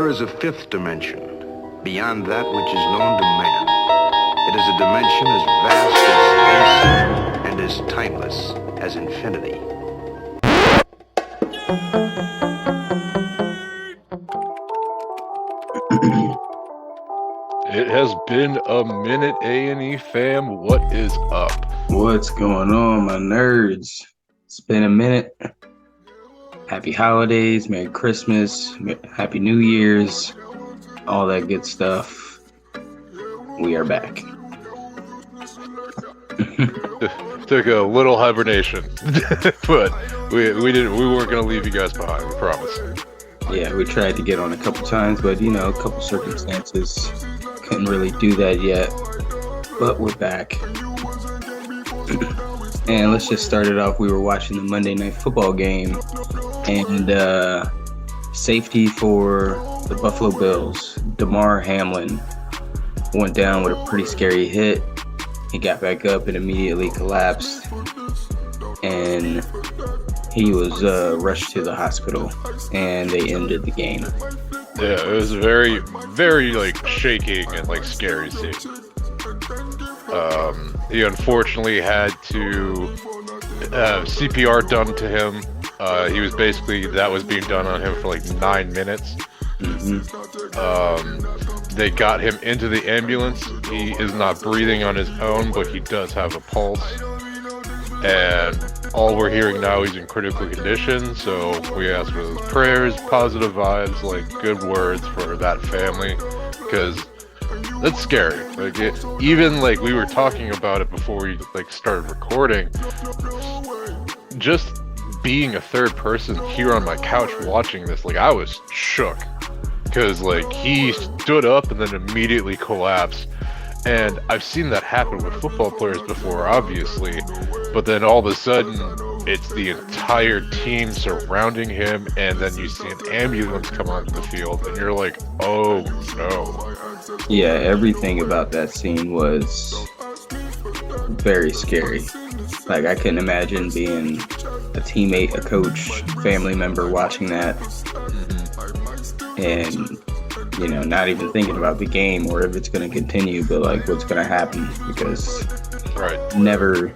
There is a fifth dimension, beyond that which is known to man. It is a dimension as vast as space and as timeless as infinity. It has been a minute, A&E fam. What is up? What's going on, my nerds? It's been a minute. Happy holidays, Merry Christmas, Happy New Year's, all that good stuff. We are back. Took a little hibernation, but we weren't gonna leave you guys behind. We promise. Yeah, we tried to get on a couple times, but a couple circumstances couldn't really do that yet. But we're back. And let's just start it off. We were watching the Monday Night Football game, and safety for the Buffalo Bills, Damar Hamlin, went down with a pretty scary hit. He got back up and immediately collapsed, and he was rushed to the hospital, and they ended the game. Yeah, it was a very, very shaking and scary scene. He unfortunately had to CPR done to him. He was that was being done on him for 9 minutes. Mm-hmm. They got him into the ambulance. He is not breathing on his own, but he does have a pulse. And all we're hearing now, he's in critical condition. So we ask for those prayers, positive vibes, good words for that family, because that's scary. We were talking about it before we started recording. Just being a third person here on my couch watching this, I was shook, because he stood up and then immediately collapsed. And I've seen that happen with football players before, obviously, but then all of a sudden it's the entire team surrounding him, and then you see an ambulance come onto the field, and you're like, oh no. Yeah, everything about that scene was very scary. I couldn't imagine being a teammate, a coach, family member watching that, and not even thinking about the game or if it's going to continue, but what's going to happen, because never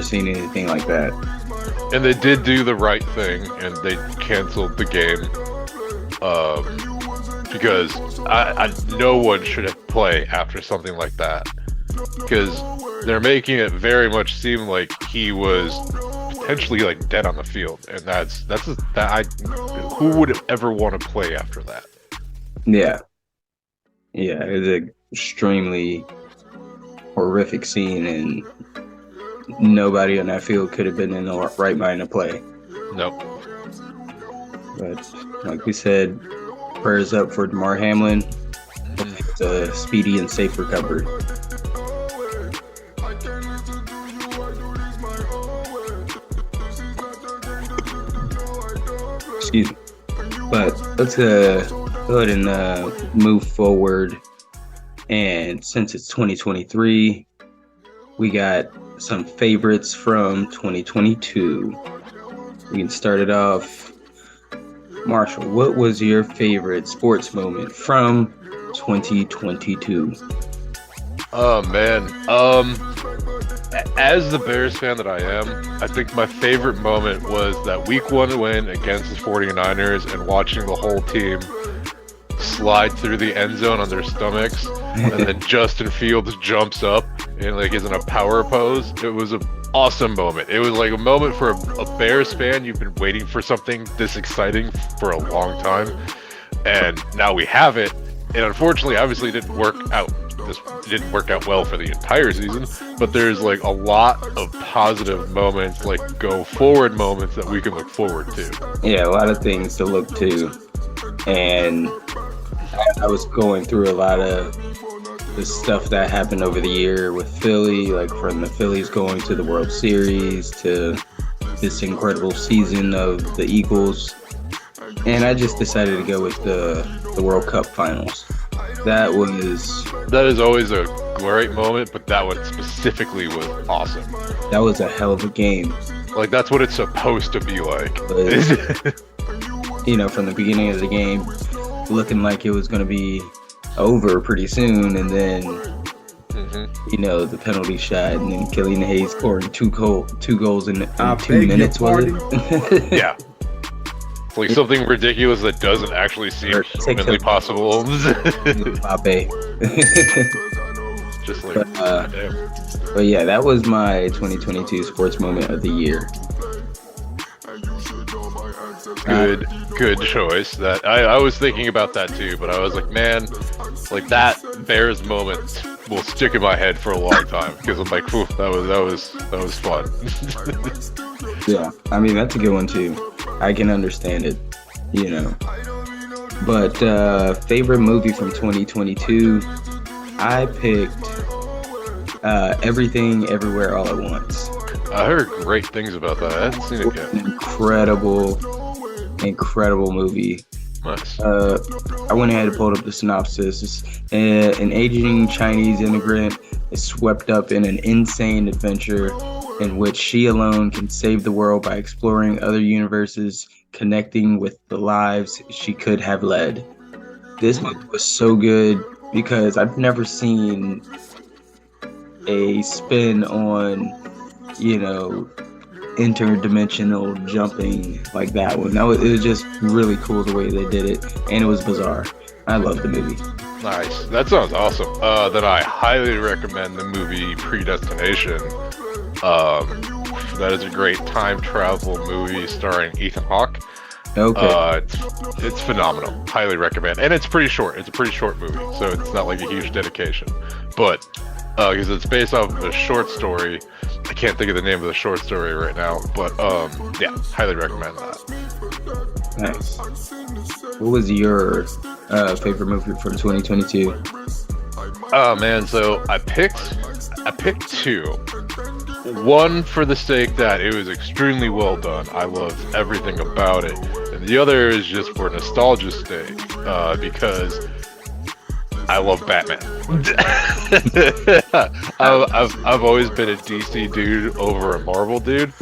seen anything like that. And they did do the right thing, and they canceled the game, because no one should play after something like that, because they're making it very much seem like he was potentially dead on the field, and who would ever want to play after that? Yeah, it was an extremely horrific scene, and nobody on that field could have been in the right mind to play. Nope. But like we said, prayers up for Damar Hamlin. It's a speedy and safe recovery. Excuse me. But let's go ahead and move forward. And since it's 2023, we got some favorites from 2022. We can start it off. Marshall, what was your favorite sports moment from 2022? Oh man, as the Bears fan that I am, I think my favorite moment was that week 1 win against the 49ers and watching the whole team slide through the end zone on their stomachs, and then Justin Fields jumps up and is in a power pose. It was an awesome moment. It was a moment for a Bears fan. You've been waiting for something this exciting for a long time, and now we have it. And unfortunately, obviously, it didn't work out. This didn't work out well for the entire season, but there's a lot of positive moments, go forward moments that we can look forward to. Yeah, a lot of things to look to. And I was going through a lot of the stuff that happened over the year with Philly, from the Phillies going to the World Series to this incredible season of the Eagles. And I just decided to go with the World Cup Finals. That is always a great moment, but that one specifically was awesome. That was a hell of a game. That's what it's supposed to be like. From the beginning of the game, looking like it was going to be over pretty soon, and then the penalty shot, and then Killian Hayes scoring two goals in 2 minutes. Was it? Yeah. It's like something ridiculous that doesn't actually seem humanly possible. Just like, but yeah, that was my 2022 sports moment of the year. Good choice. That I was thinking about that too, but I was like, man, like that Bears moment will stick in my head for a long time because I'm like, that was fun. Yeah, I mean that's a good one too. I can understand it, But favorite movie from 2022, I picked Everything Everywhere All at Once. I heard great things about that. I haven't seen it yet. Incredible movie. Nice. I went ahead and pulled up the synopsis. An aging Chinese immigrant is swept up in an insane adventure in which she alone can save the world by exploring other universes, connecting with the lives she could have led. This movie was so good because I've never seen a spin on, interdimensional jumping like that one. It was just really cool the way they did it, and it was bizarre. I love the movie. Nice. That sounds awesome. Then I highly recommend the movie Predestination. That is a great time travel movie starring Ethan Hawke. Okay. It's phenomenal. Highly recommend. And it's pretty short. It's a pretty short movie, so it's not like a huge dedication. But because it's based off of a short story. I can't think of the name of the short story right now, but yeah, highly recommend that. Nice. What was your favorite movie from 2022? Oh man, so I picked two. One for the sake that it was extremely well done. I loved everything about it, and the other is just for nostalgia's sake, because I love Batman. I've always been a DC dude over a Marvel dude.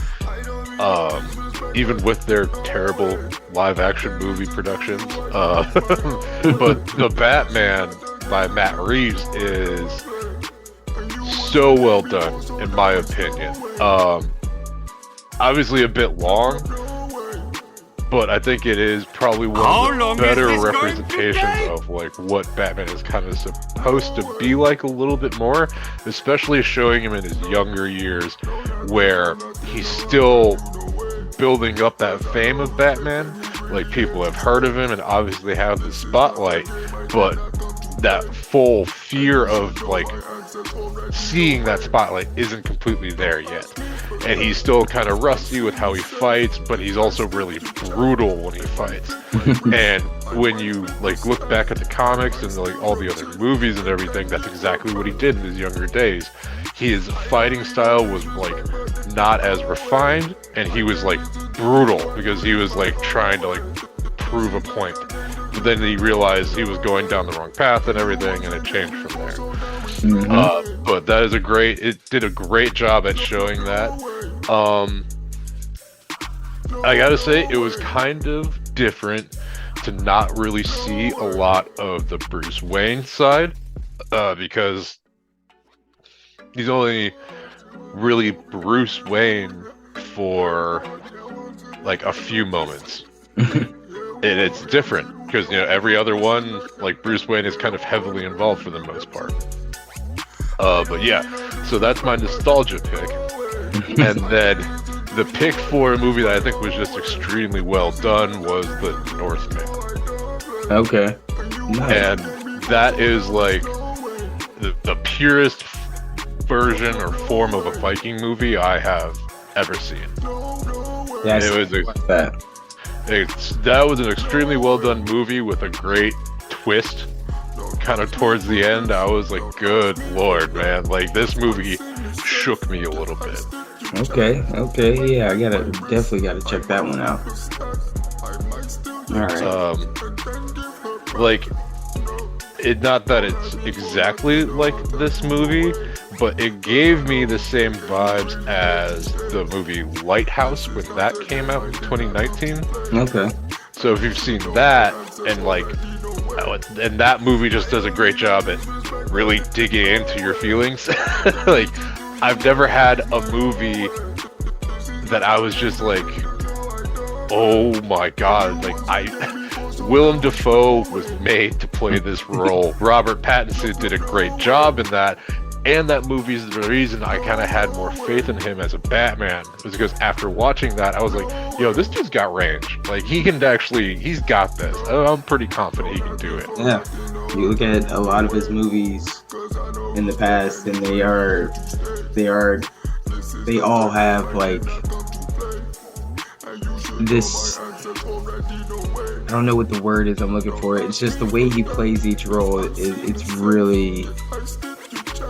Even with their terrible live-action movie productions. But the Batman by Matt Reeves is so well done, in my opinion. Obviously a bit long, but I think it is probably one of the better representations of like what Batman is kind of supposed to be like a little bit more, especially showing him in his younger years where he's still building up that fame of Batman. Like, people have heard of him and obviously have the spotlight, but that full fear of like seeing that spotlight isn't completely there yet. And he's still kind of rusty with how he fights, but he's also really brutal when he fights. And when you like look back at the comics and like all the other movies and everything, that's exactly what he did in his younger days. His fighting style was like not as refined, and he was like brutal because he was like trying to like prove a point. But then he realized he was going down the wrong path and everything, and it changed from there. Mm-hmm. But that is it did a great job at showing that. I gotta say, it was kind of different to not really see a lot of the Bruce Wayne side, because he's only really Bruce Wayne for like a few moments. And it's different because, every other one, like Bruce Wayne is kind of heavily involved for the most part. But yeah, so that's my nostalgia pick. And then the pick for a movie that I think was just extremely well done was The Northman. Okay. Nice. And that is like the purest version or form of a Viking movie I have ever seen. Yeah, that was an extremely well done movie with a great twist. Kind of towards the end, I was like, good lord, man, like this movie shook me a little bit. Okay, yeah, I definitely gotta check that one out. All right. Not that it's exactly like this movie, but it gave me the same vibes as the movie Lighthouse when that came out in 2019. Okay. So if you've seen that and like and that movie just does a great job at really digging into your feelings. Like, I've never had a movie that I was just like, oh my god, Willem Dafoe was made to play this role. Robert Pattinson did a great job in that, and that movie's the reason I kind of had more faith in him as a Batman, was because after watching that, I was like, yo, this dude's got range. Like, he's got this. I'm pretty confident he can do it. Yeah. You look at a lot of his movies in the past, and they all have like this, I don't know what the word is I'm looking for. It's just the way he plays each role. It's really,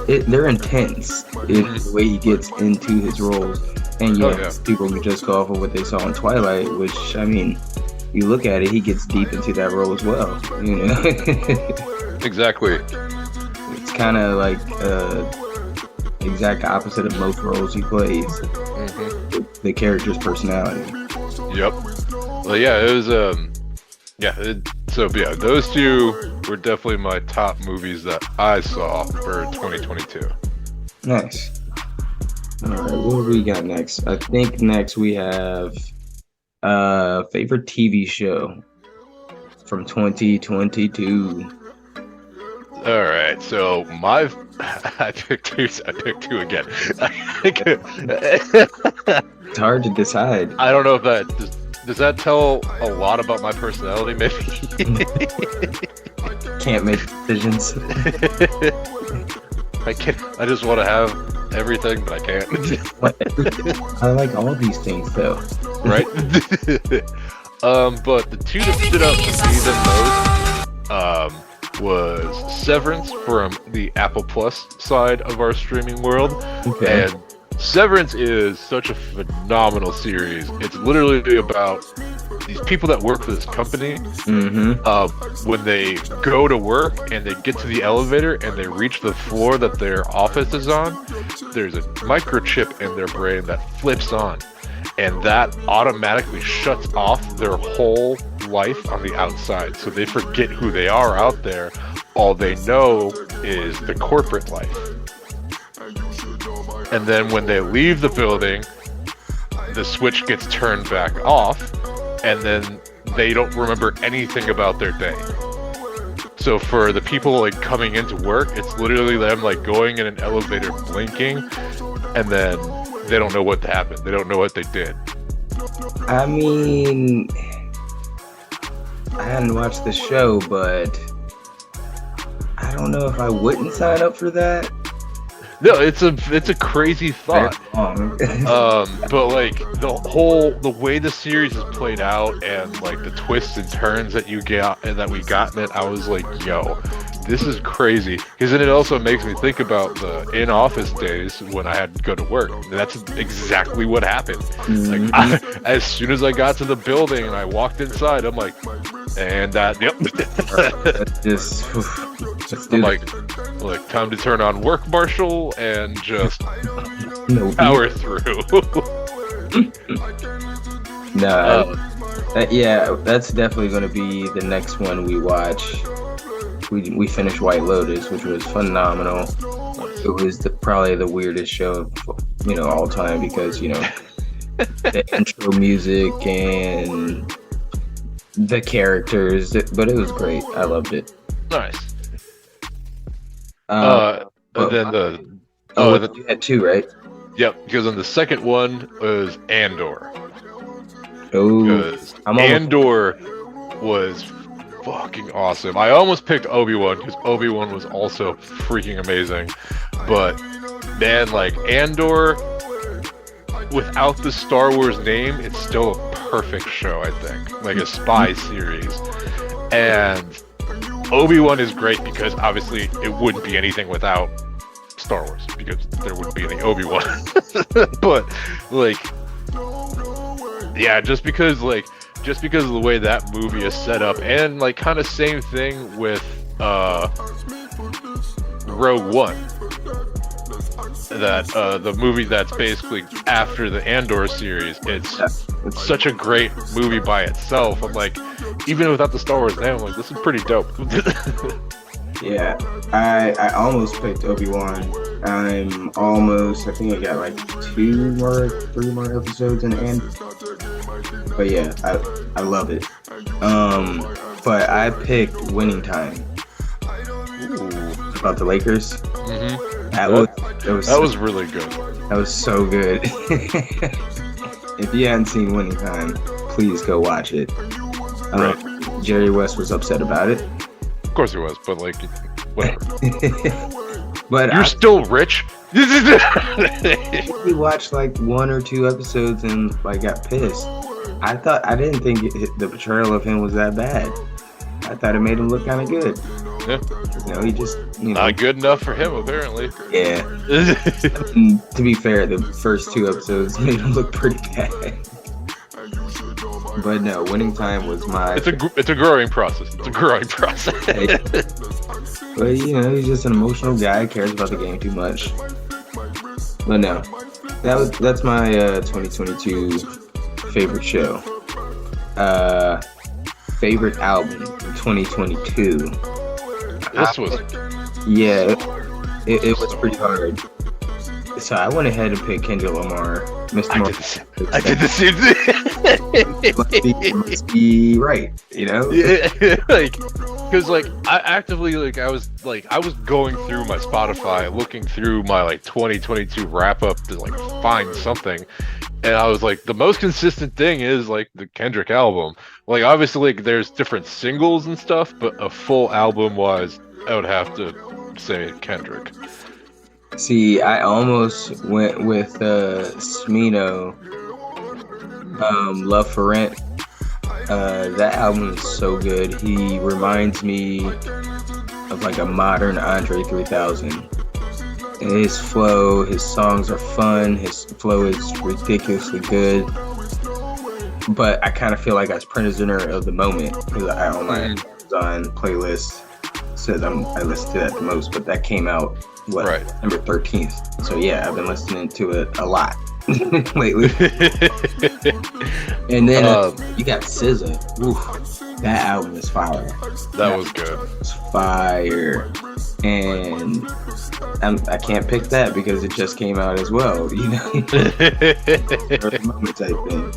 they're intense. It's the way he gets into his roles. And people can just go off of what they saw in Twilight, which, I mean, you look at it, he gets deep into that role as well. You know? Exactly. It's kind of like exact opposite of most roles he plays. Mm-hmm. The character's personality. Yep. Well, yeah, it was those two were definitely my top movies that I saw for 2022. Nice. All right, what do we got next? I think next we have favorite TV show from 2022. All right, so I picked two again. It's hard to decide. I don't know if that does that tell a lot about my personality, maybe? Can't make decisions. I just want to have everything, but I can't. I like all these things, though. Right? But the two that stood out to me the most was Severance from the Apple Plus side of our streaming world. Okay. And Severance is such a phenomenal series. It's literally about these people that work for this company. Mm-hmm. When they go to work and they get to the elevator and they reach the floor that their office is on, there's a microchip in their brain that flips on, and that automatically shuts off their whole life on the outside. So they forget who they are out there. All they know is the corporate life. And then when they leave the building, the switch gets turned back off, and then they don't remember anything about their day. So for the people like coming into work, it's literally them like going in an elevator blinking, and then they don't know what happened. They don't know what they did. I mean, I hadn't watched the show, but I don't know if I wouldn't sign up for that. No, it's a crazy thought. But like the way the series is played out and like the twists and turns that you get and that we got in it, I was like, yo, this is crazy. Because then it also makes me think about the in-office days when I had to go to work. That's exactly what happened. Mm-hmm. Like as soon as I got to the building and I walked inside, I'm like, and that, yep. I'm like, time to turn on work, Marshall, and just power through. That's definitely going to be the next one we watch. We finished White Lotus, which was phenomenal. It was probably the weirdest show of all time because the intro music and the characters, but it was great. I loved it. Nice. You had two, right? Yep, because then the second one was Andor. Oh, Andor was fucking awesome. I almost picked Obi-Wan because Obi-Wan was also freaking amazing. But man, like Andor, without the Star Wars name, it's still a perfect show, I think. Like a spy series. And Obi-Wan is great because obviously it wouldn't be anything without Star Wars because there wouldn't be any Obi-Wan. But like, yeah, just because of the way that movie is set up, and like kind of same thing with Rogue One. That the movie that's basically after the Andor series, it's such a great movie by itself. I'm like, even without the Star Wars name, I'm like, this is pretty dope. Yeah, I almost picked Obi-Wan. I think I got like 3 more episodes in the end. But yeah, I love it. But I picked Winning Time. About the Lakers. Mm-hmm. That was really good. That was so good. If you hadn't seen Winning Time, please go watch it. Right. Jerry West was upset about it. Of course he was, but like, whatever. But you're still rich. We watched like 1 or 2 episodes and like got pissed. I didn't think the portrayal of him was that bad. I thought it made him look kind of good. Yeah. He just not good enough for him apparently. Yeah. To be fair, the first 2 episodes made him look pretty bad. But no, Winning Time was my. It's a growing process. But he's just an emotional guy. Cares about the game too much. But no, that's my 2022 favorite show. Favorite album in 2022. This was. Yeah, it was pretty hard. So I went ahead and picked Kendrick Lamar. I did the same thing. must be right, Yeah, because I actively I was going through my Spotify, looking through my 2022 wrap up to find something, and I was like, the most consistent thing is the Kendrick album. Obviously there's different singles and stuff, but a full album wise, I would have to say Kendrick. See, I almost went with Smino, Love for Rent. That album is so good. He reminds me of a modern Andre 3000. His flow, his songs are fun. His flow is ridiculously good. But I kind of feel like I was prisoner of the moment because I on my Amazon playlist says I listen to that the most, but that came out September 13th. So yeah, I've been listening to it a lot lately. And then you got SZA. Oof, that album is fire. That was good. It's fire. And I can't pick that because it just came out as well, moment type thing.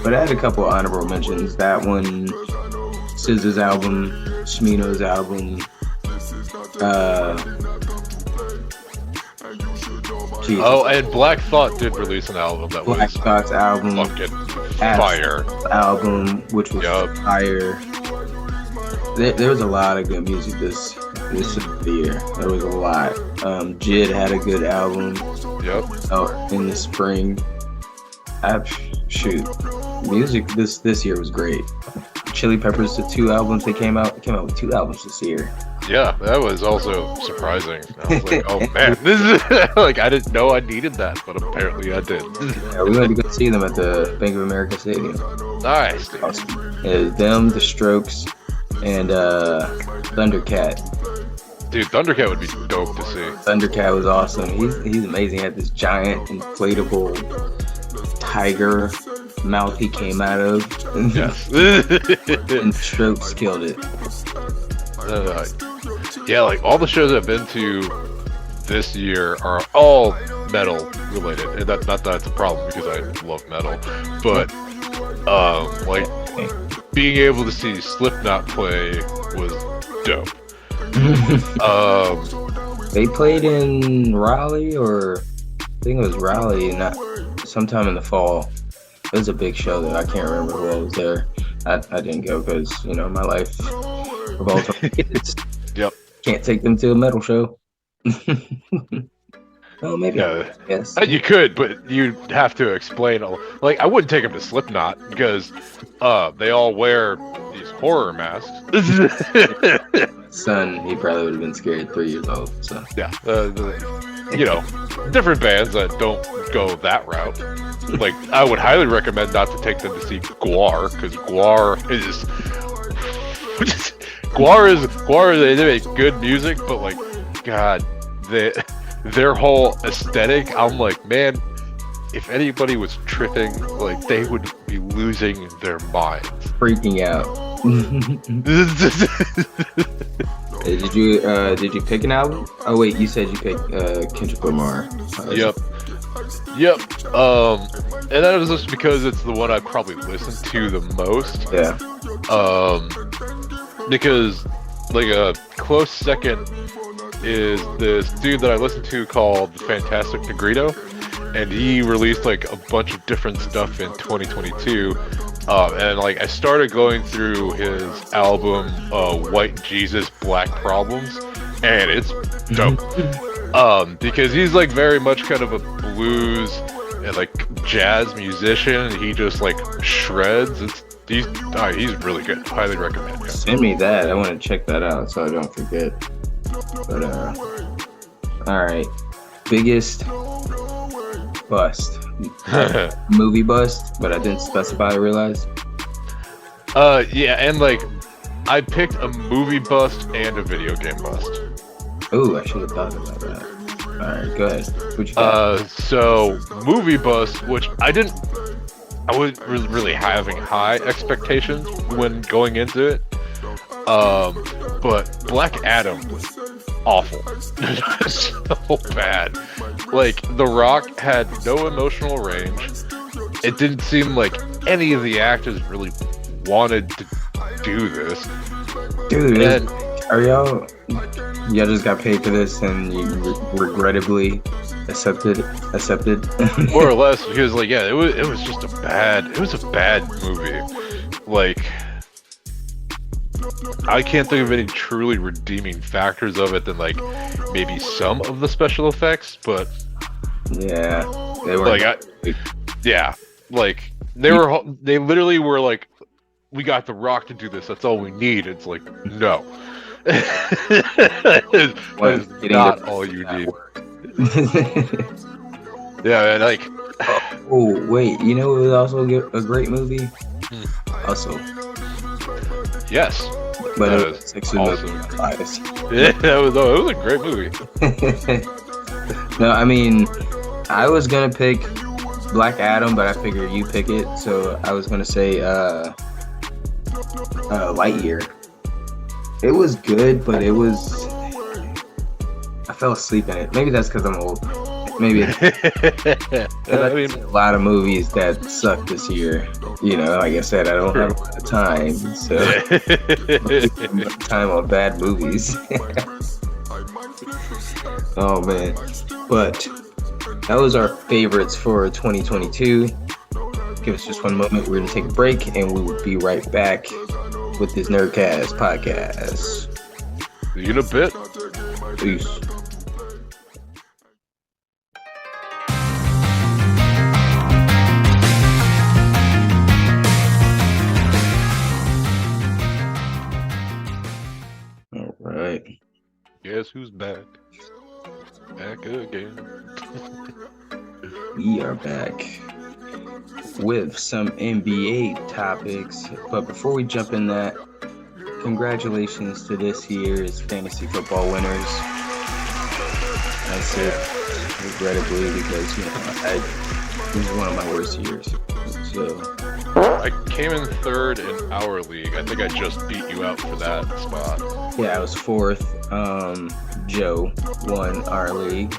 But I had a couple honorable mentions. That one, SZA's album, Smino's album, and Black Thought did release an album that Black Thought's album, fucking fire album, which was fire. There was a lot of good music this year. There was a lot. Jid had a good album. Out in the spring. Music this year was great. Chili Peppers, the 2 albums they came out with 2 albums this year. Yeah, that was also surprising. I was like, oh man, this is I didn't know I needed that, but apparently I did. Yeah, we went to go see them at the Bank of America Stadium. Nice. Awesome. It was them, The Strokes, and Thundercat. Dude, Thundercat would be dope to see. Thundercat was awesome. He's amazing. He had this giant inflatable tiger mouth he came out of. Yes. And Strokes killed it. All the shows I've been to this year are all metal related, and not that it's a problem because I love metal, but being able to see Slipknot play was dope. They played in Raleigh, or I think it was Raleigh, not sometime in the fall. It was a big show though. I can't remember who else was there. I didn't go because my life revolves around kids. Yep. Can't take them to a metal show. Oh, maybe. Yes. You could, but you'd have to explain. I wouldn't take them to Slipknot because they all wear these horror masks. Son, he probably would have been scared at 3 years old. So yeah, different bands that don't go that route. I would highly recommend not to take them to see Guar because Guar they make good music, but God, their whole aesthetic, I'm like, man, if anybody was tripping, they would be losing their minds. Freaking out. Did you pick an album? Oh wait, you said you picked Kendrick Lamar. Yep. And that was just because it's the one I probably listened to the most. Yeah. Because like a close second is this dude that I listened to called Fantastic Negrito, and he released like a bunch of different stuff in 2022. And like I started going through his album White Jesus Black Problems, and it's dope. Because he's like very much kind of a blues and like jazz musician. He just like shreds. He's really good. Highly recommend him. Send me that. I want to check that out so I don't forget. But all right, biggest bust. Movie bust, but I didn't specify. I realized. Yeah, and like I picked a movie bust and a video game bust. Ooh, I should have thought about that. Alright, go ahead. What you got? So movie bust, which I wasn't really having high expectations when going into it. But Black Adam was awful. So bad. Like, The Rock had no emotional range. It didn't seem like any of the actors really wanted to do this. Dude, are y'all just got paid for this and you regrettably accepted? More or less, because like, yeah, it was just a bad movie. Like, I can't think of any truly redeeming factors of it than like maybe some of the special effects, but yeah, they were like, they literally were like, we got The Rock to do this, that's all we need. It's like, no. That is not all you need. Yeah, and like, oh wait, you know it was also a great movie. Also, yes, but it it was 6 awesome. Yeah, it was a great movie. No, I mean, I was gonna pick Black Adam, but I figured you pick it, so I was gonna say Lightyear. It was good, but I fell asleep in it. Maybe that's because I'm old. Maybe. I mean, a lot of movies that suck this year. You know, like I said, I don't have a lot of time, so time on bad movies. Oh man, but that was our favorites for 2022. Give us just one moment. We're gonna take a break, and we will be right back with this Nerdcast podcast. See you in a bit. Peace. All right. Guess who's back? Back again. We are back with some NBA topics, but before we jump in that, congratulations to this year's fantasy football winners. I said regrettably because it was one of my worst years. So I came in third in our league. I think I just beat you out for that spot. yeah, I was fourth. Joe won our league.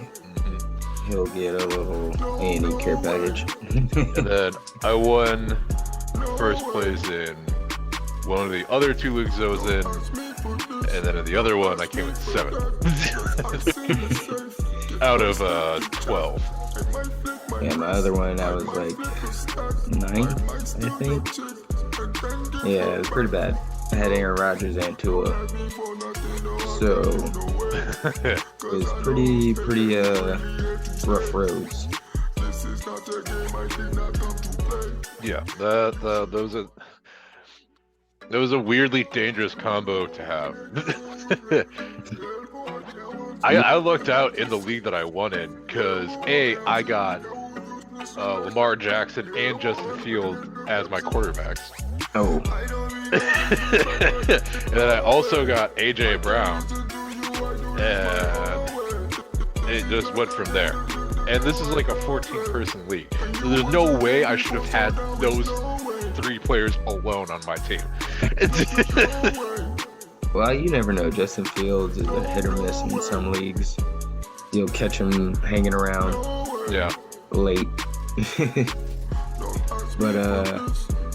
He'll get a little A&E care package. And then I won first place in one of the other two leagues I was in, and then in the other one I came in 7th out of 12. Yeah, my other one I was like 9th, I think. Yeah, it was pretty bad. I had Aaron Rodgers and Tua, so it was pretty rough roads. Yeah, that was a weirdly dangerous combo to have. I looked out in the league that I won in because I got Lamar Jackson and Justin Fields as my quarterbacks. Oh. And then I also got AJ Brown, and it just went from there. And this is like a 14-person league, so there's no way I should have had those 3 players alone on my team. Well, you never know. Justin Fields is a hit or miss in some leagues. You'll catch him hanging around late. But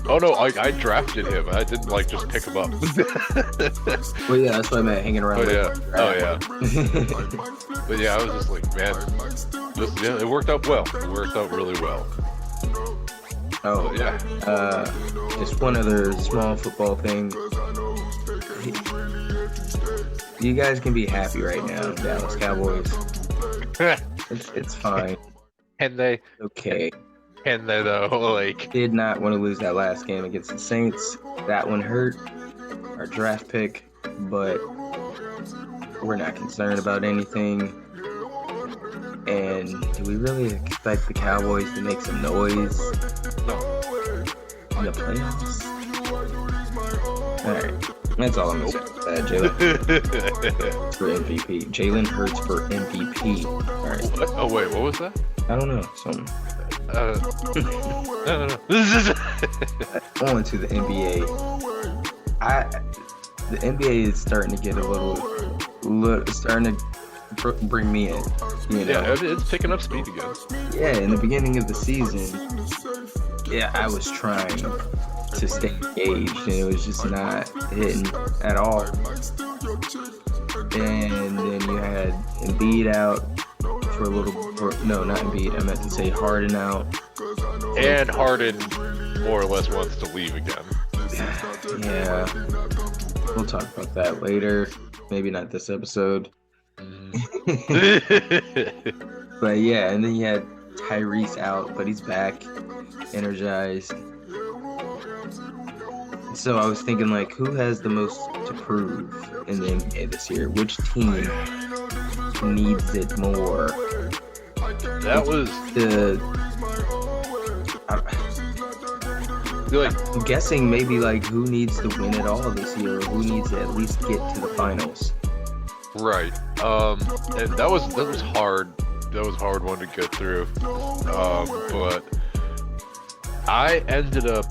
oh no, I drafted him. I didn't like just pick him up. Well, yeah, that's what I meant, hanging around. Oh yeah. But yeah, I was just like, man, it worked out well. It worked out really well. Oh yeah. Just one other small football thing. You guys can be happy right now, Dallas Cowboys. It's fine. And they okay. And they though, like, did not want to lose that last game against the Saints. That one hurt our draft pick, but we're not concerned about anything. And do we really expect the Cowboys to make some noise in the playoffs? All right. That's all I'm going to say about that, Jalen. For MVP. Jalen Hurts for MVP. All right. What? Oh, wait, what was that? I don't know. Something. On to the NBA. The NBA is starting to get a little starting to bring me in. You know? Yeah, it's picking up speed again. Yeah, in the beginning of the season, I was trying to stay engaged, and it was just not hitting at all. And then you had Embiid out for a little. No, not Embiid. I meant to say Harden out. And Harden more or less wants to leave again. Yeah, we'll talk about that later. Maybe not this episode. But yeah, and then you had Tyrese out, but he's back, energized. So I was thinking, like, who has the most to prove in the NBA this year? Which team needs it more? That was I'm guessing maybe like who needs to win it all this year, or who needs to at least get to the finals. Right. And that was hard. That was a hard one to get through. But I ended up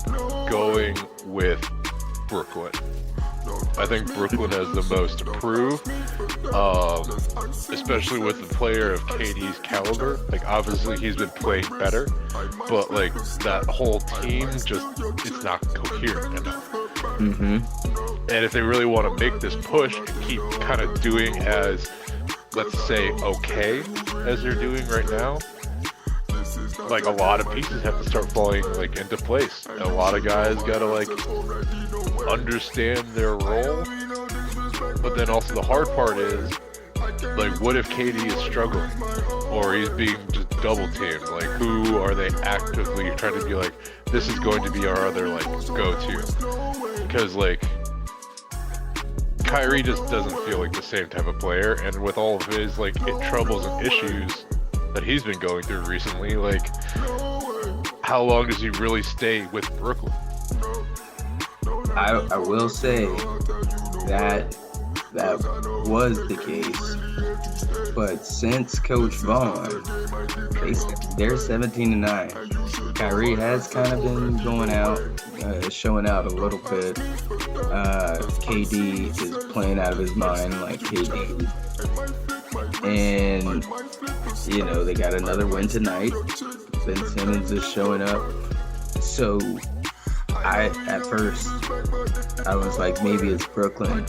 going with Brooklyn. I think Brooklyn has the most to prove, especially with a player of KD's caliber. Like, obviously he's been playing better, but like that whole team it's not coherent enough. Mm-hmm. And if they really want to make this push and keep kind of doing as, let's say, okay as they're doing right now, like, a lot of pieces have to start falling like into place. A lot of guys gotta like understand their role. But then also the hard part is, like, what if KD is struggling or he's being just double teamed? Like, who are they actively trying to be like, this is going to be our other like go-to? Because like Kyrie just doesn't feel like the same type of player, and with all of his like troubles and issues that he's been going through recently, like, how long does he really stay with Brooklyn? I will say that was the case, but since Coach Vaughn, they're 17-9. Kyrie has kind of been going out, showing out a little bit. KD is playing out of his mind, like KD. And, you know, they got another win tonight. Ben Simmons is showing up. So, at first, I was like, maybe it's Brooklyn.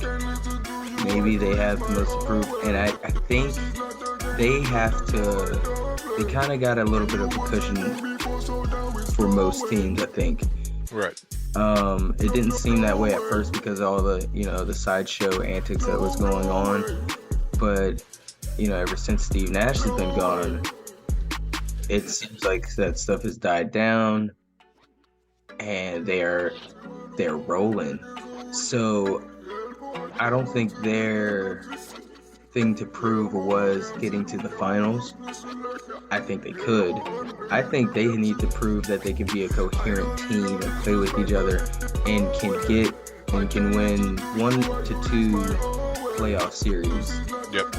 Maybe they have the most to prove. And I think they kind of got a little bit of a cushion for most teams, I think. Right. It didn't seem that way at first because of all the, you know, the sideshow antics that was going on. But, you know, ever since Steve Nash has been gone, it seems like that stuff has died down and they're rolling. So I don't think their thing to prove was getting to the finals. I think they could. I think they need to prove that they can be a coherent team and play with each other and can win 1 to 2 playoff series. Yep.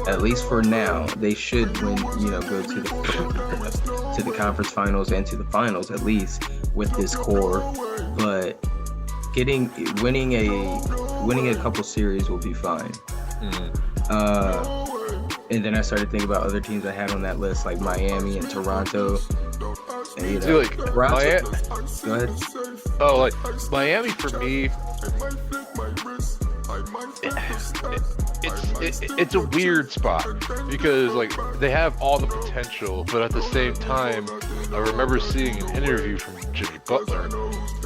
At least for now, they should win. You know, go to to the conference finals and to the finals at least with this core. But winning a couple series will be fine. And then I started thinking about other teams I had on that list, like Miami and Toronto. And, See, like, Toronto. Go ahead. Oh, like Miami for me, it's a weird spot because like they have all the potential, but at the same time, I remember seeing an interview from Jimmy Butler,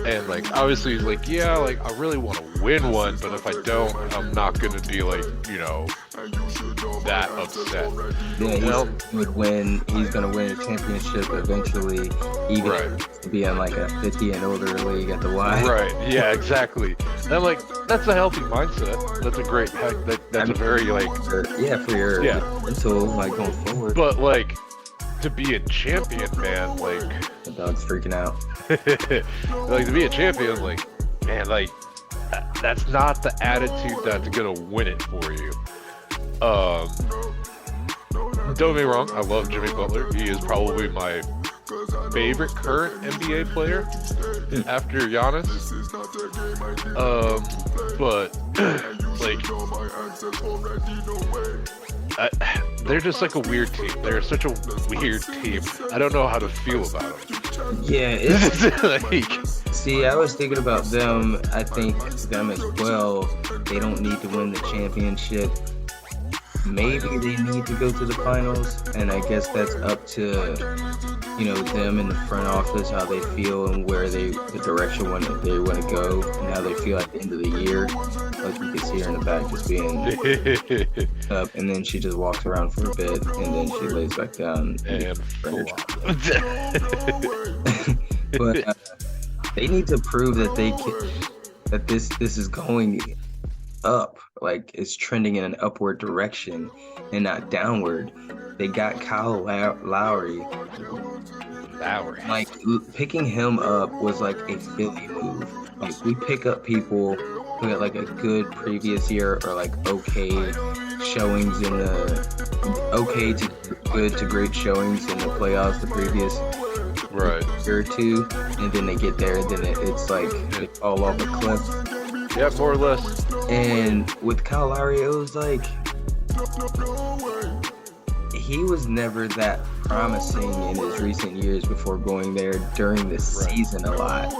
and like obviously he's like, yeah, like I really want to win one, but if I don't, I'm not gonna be like, you know, that upset. Yeah, he's gonna win a championship eventually, even being like a 50 and older league at the Y. Right. Yeah. Exactly. And I'm like, that's a healthy mindset. That's a great. That's a very like. For your mental like going forward. But like, to be a champion, man, like. The dog's freaking out. Like to be a champion, like, man, like, that's not the attitude that's gonna win it for you. Don't get me wrong, I love Jimmy Butler. He is probably my favorite current NBA player after Giannis. But like, they're just like a weird team. They're such a weird team. I don't know how to feel about them. Yeah, it's like. See, I was thinking about them. I think them as well. They don't need to win the championship. Maybe they need to go to the finals, and I guess that's up to, you know, them in the front office, how they feel and where the direction they want to go, and how they feel at the end of the year. Like you can see her in the back just being up, and then she just walks around for a bit, and then she lays back down. And but they need to prove that they can, that this is going up, like it's trending in an upward direction and not downward. They got Kyle Lowry. Like picking him up was like a Philly move. Like we pick up people who had like a good previous year or like okay showings in the okay to good to great showings in the playoffs the previous year or two, and then they get there and then it's like they fall off a cliff. Yeah, more or less. And with Kyle Lowry, it was like he was never that promising in his recent years before going there during the season a lot.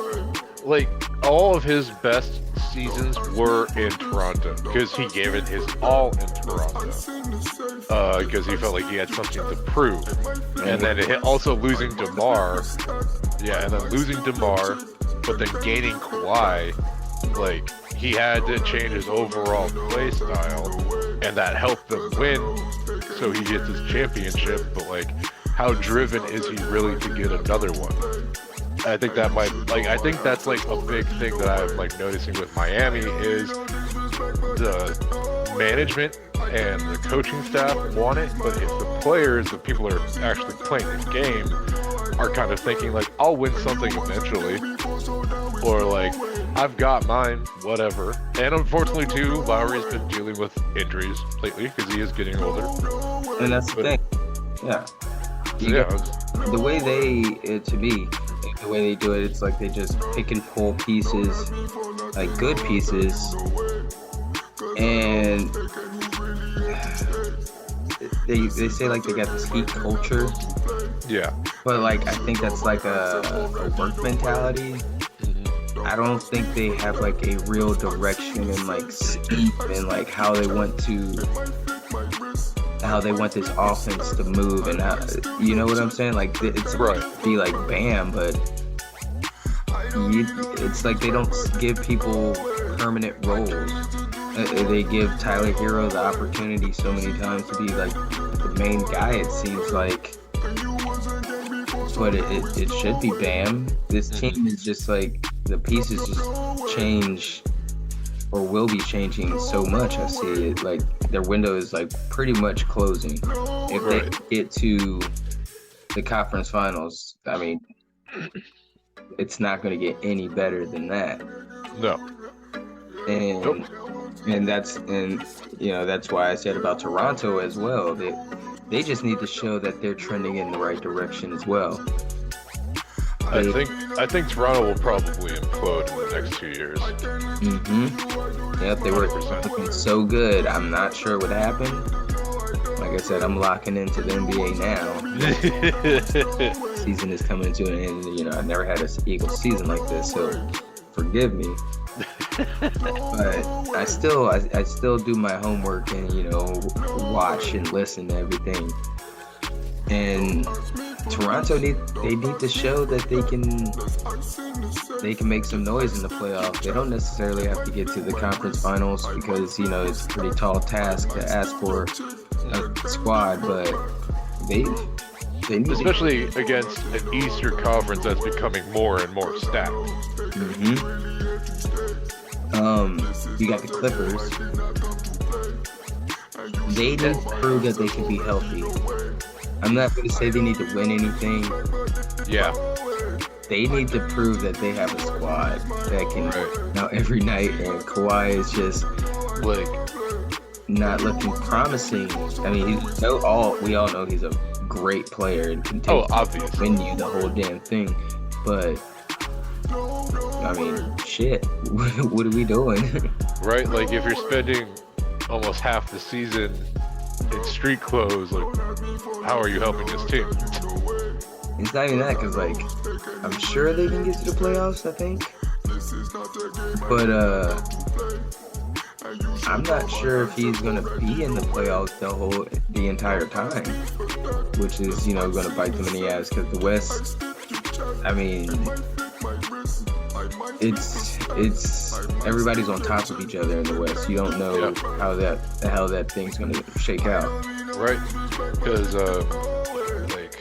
Like, all of his best seasons were in Toronto because he gave it his all in Toronto because he felt like he had something to prove. And then also losing DeMar, but then gaining Kawhi, like, he had to change his overall play style, and that helped them win, so he gets his championship. But like, how driven is he really to get another one? I think that I think that's like a big thing that I'm like noticing with Miami is the management and the coaching staff want it, but if the players, the people who are actually playing the game, are kind of thinking like, I'll win something eventually, or like, I've got mine, whatever. And unfortunately too, Lowry's been dealing with injuries lately because he is getting older. And that's the thing. Yeah. The way the way they do it, it's like they just pick and pull pieces, like good pieces, and they say like they got this heat culture. Yeah. But like I think that's like a work mentality. I don't think they have like a real direction and like scheme and like how they want this offense to move, and how, you know what I'm saying? Like it's be like Bam, but it's like they don't give people permanent roles. They give Tyler Hero the opportunity so many times to be like the main guy, it seems like. But it should be Bam. This team is just like, the pieces just change or will be changing so much. I see it like their window is like pretty much closing. If they get to the conference finals, I mean, it's not going to get any better than that. No. And that's why I said about Toronto as well. They just need to show that they're trending in the right direction as well. I think Toronto will probably implode in the next 2 years. Yep, they were looking so good. I'm not sure what happened. Like I said, I'm locking into the NBA now. Season is coming to an end. You know, I've never had an Eagles season like this, so forgive me. But I still do my homework and, you know, watch and listen to everything. And Toronto need to show that they can make some noise in the playoffs. They don't necessarily have to get to the conference finals because, you know, it's a pretty tall task to ask for a squad, but they need especially against an Eastern Conference that's becoming more and more stacked. You got the Clippers. They need to prove that they can be healthy. I'm not going to say they need to win anything. Yeah. They need to prove that they have a squad that can now every night, and Kawhi is just like not looking promising. I mean, we all know he's a great player and can win you the whole damn thing. But I mean, shit, what are we doing? Right, like if you're spending almost half the season in street clothes, like how are you helping this team? It's not even that, because like I'm sure they can get to the playoffs, I think, but I'm not sure if he's gonna be in the playoffs the entire time, which is, you know, gonna bite them in the ass, because the West, I mean, it's everybody's on top of each other in the West. You don't know how that thing's gonna shake out. Right, because like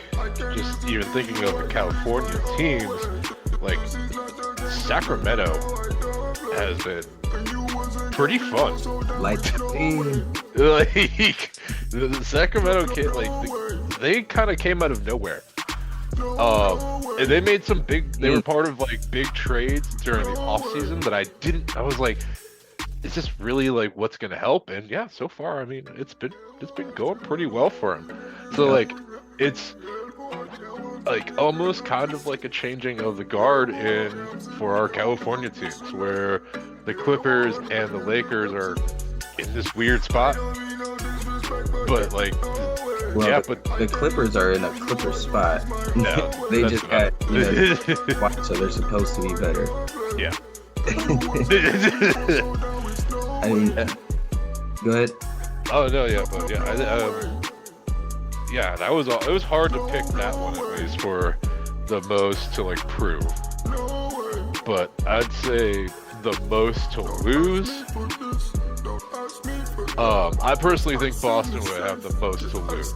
just even thinking of the California teams, like Sacramento has been pretty fun. Like the Sacramento kid, like they kind of came out of nowhere. And they made some they were part of like big trades during the off season that I was like, is this really like what's gonna help? And yeah, so far, I mean, it's been going pretty well for him. So like, it's like almost kind of like a changing of the guard for our California teams, where the Clippers and the Lakers are in this weird spot. But like, but the Clippers are in a Clipper spot. No, they just got, you know, so they're supposed to be better. Yeah. I mean, go ahead. Oh no, yeah, but yeah, that was all. It was hard to pick that one at least for the most to like prove. But I'd say the most to lose. I personally think Boston would have the most to lose.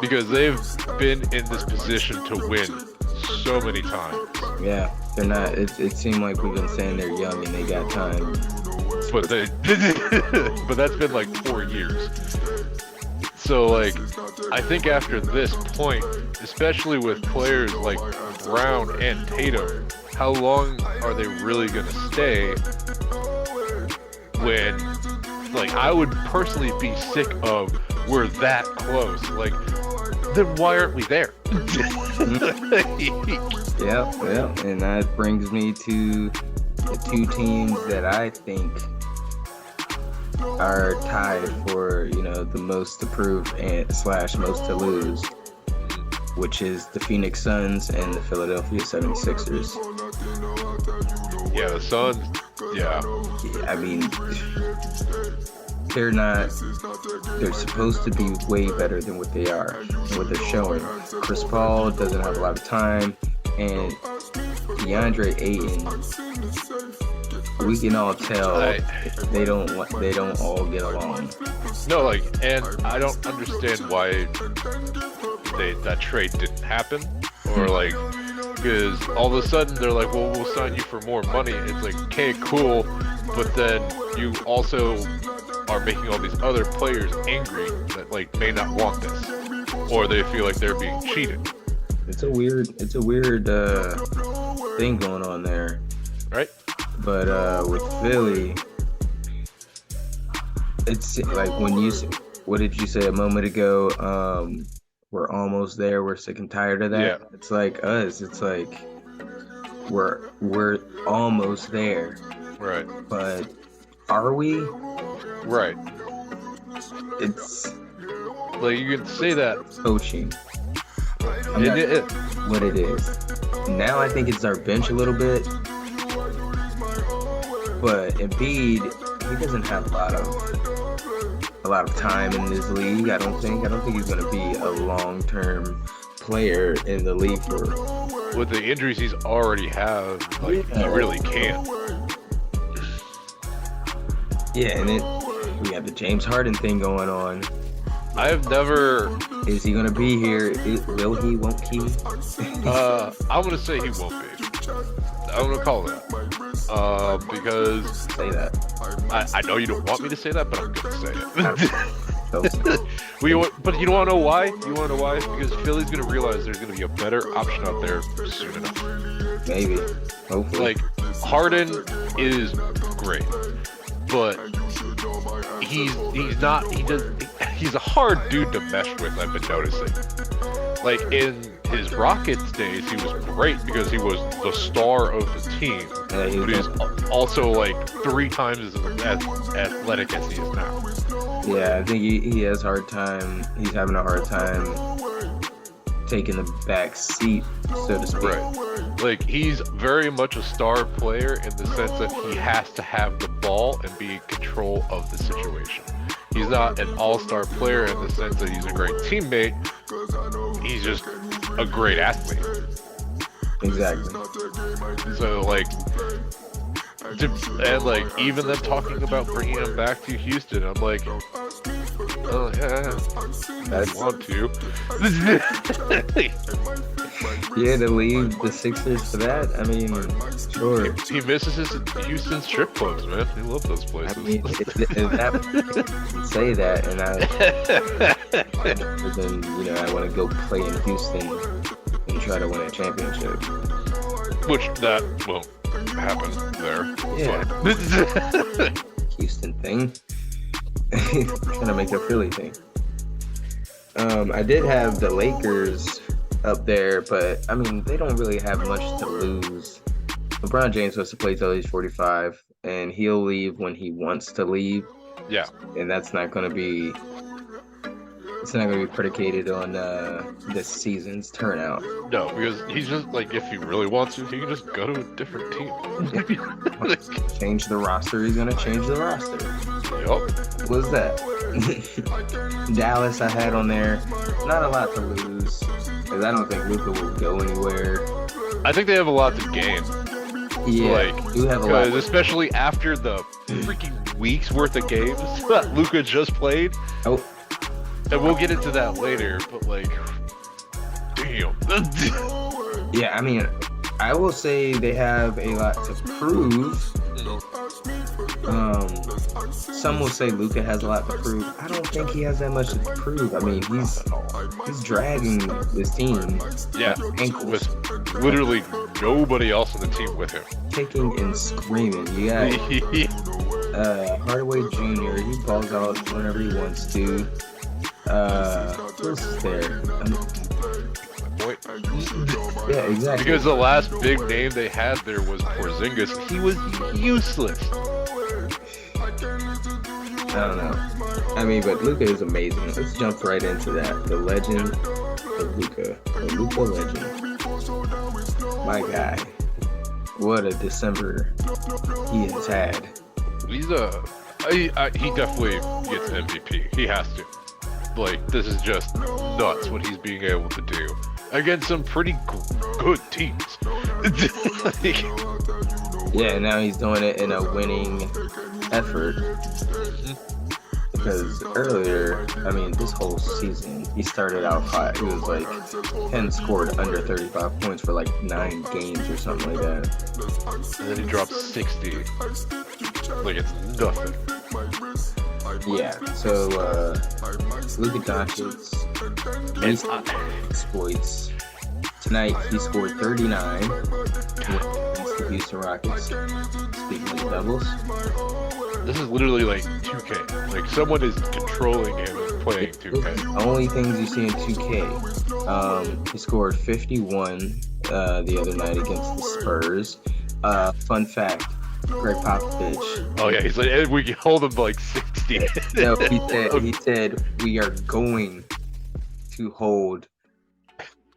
Because they've been in this position to win so many times. Yeah, they're not. It seemed like we've been saying they're young and they got time. But but that's been like 4 years. So like, I think after this point, especially with players like Brown and Tatum, how long are they really gonna stay? When, like, I would personally be sick of we're that close. Like, then why aren't we there? Yeah, and that brings me to the two teams that I think are tied for, you know, the most to prove and / most to lose, which is the Phoenix Suns and the Philadelphia 76ers. Yeah, the Suns, yeah. I mean, they're supposed to be way better than what they are, and what they're showing. Chris Paul doesn't have a lot of time, and DeAndre Ayton, we can all tell they don't all get along. No, like, and I don't understand why that trade didn't happen, or like, because all of a sudden they're like, well, we'll sign you for more money. It's like, okay, cool, but then you also are making all these other players angry that like may not want this, or they feel like they're being cheated. It's a weird thing going on there, right? But with Philly, it's like when what did you say a moment ago? We're almost there. We're sick and tired of that. Yeah. It's like us. It's like we're almost there. Right. But are we? Right. It's like you can say that coaching. What it is. Now I think it's our bench a little bit. But Embiid, he doesn't have a lot of time in this league. I don't think he's going to be a long-term player in the league for. With the injuries he's already had, like he really can't. Yeah, and we have the James Harden thing going on. I've never. Is he going to be here? Will he? Won't he? I'm going to say he won't be. I'm going to call that. Because say that. I know you don't want me to say that, but I'm going to say it. So. But you don't want to know why? You want to know why? Because Philly's going to realize there's going to be a better option out there soon enough. Maybe. Hopefully. Like, Harden is great, but he's a hard dude to mesh with, I've been noticing. Like, in his Rockets days, he was great because he was the star of the team. But he's also, like, 3 times as athletic as he is now. Yeah, I think he has a hard time. He's having a hard time taking the back seat, so to speak. Right. Like, he's very much a star player in the sense that he has to have the ball and be in control of the situation. He's not an all-star player in the sense that he's a great teammate. He's just a great athlete. Exactly. So, like, even them talking about bringing him back to Houston, I'm like, oh yeah, I want to. Yeah, to leave the Sixers for that. I mean, sure. He misses his Houston strip clubs, man. He loves those places. I mean, if that say that, and then I want to go play in Houston and try to win a championship. Which that won't happen there. Yeah. Houston thing. Trying to make a Philly thing. I did have the Lakers up there, but I mean, they don't really have much to lose. LeBron James wants to play till he's 45, and he'll leave when he wants to leave. Yeah. And that's not going to be. It's not going to be predicated on this season's turnout. No, because he's just like, if he really wants to, he can just go to a different team. Change the roster. He's going to change the roster. Yup. What's that? Dallas I had on there. Not a lot to lose, because I don't think Luka will go anywhere. I think they have a lot to gain. Yeah, you have a lot. Especially after the freaking week's worth of games that Luka just played. Oh. And we'll get into that later, but like, damn. Yeah, I mean, I will say they have a lot to prove. Some will say Luka has a lot to prove. I don't think he has that much to prove. I mean, he's dragging this team. Yeah, with literally nobody else on the team with him. Kicking and screaming. You got Hardaway Jr. He balls out whenever he wants to. Who else is there? Yeah, exactly. Because the last big name they had there was Porzingis. He was useless. I don't know. I mean, but Luka is amazing. Let's jump right into that. The legend of Luka. The Luka legend. My guy. What a December he has had. He's he definitely gets MVP. He has to. Like, this is just nuts what he's being able to do against some pretty good teams. Yeah, now he's doing it in a winning effort. Because earlier, I mean, this whole season, he started out hot. He was like 10 scored under 35 points for like 9 games or something like that. And then he dropped 60. Like, it's nothing. Yeah, so Luka Doncic exploits. Tonight he scored 39 against the Houston Rockets. Speaking of the doubles, This is literally like 2K. Like someone is controlling him and playing 2K. The only things you see in 2K. He scored 51 the other night against the Spurs. Fun fact, Greg Popovich. Oh yeah, he's like, we can hold him to like 60. No, he said we are going to hold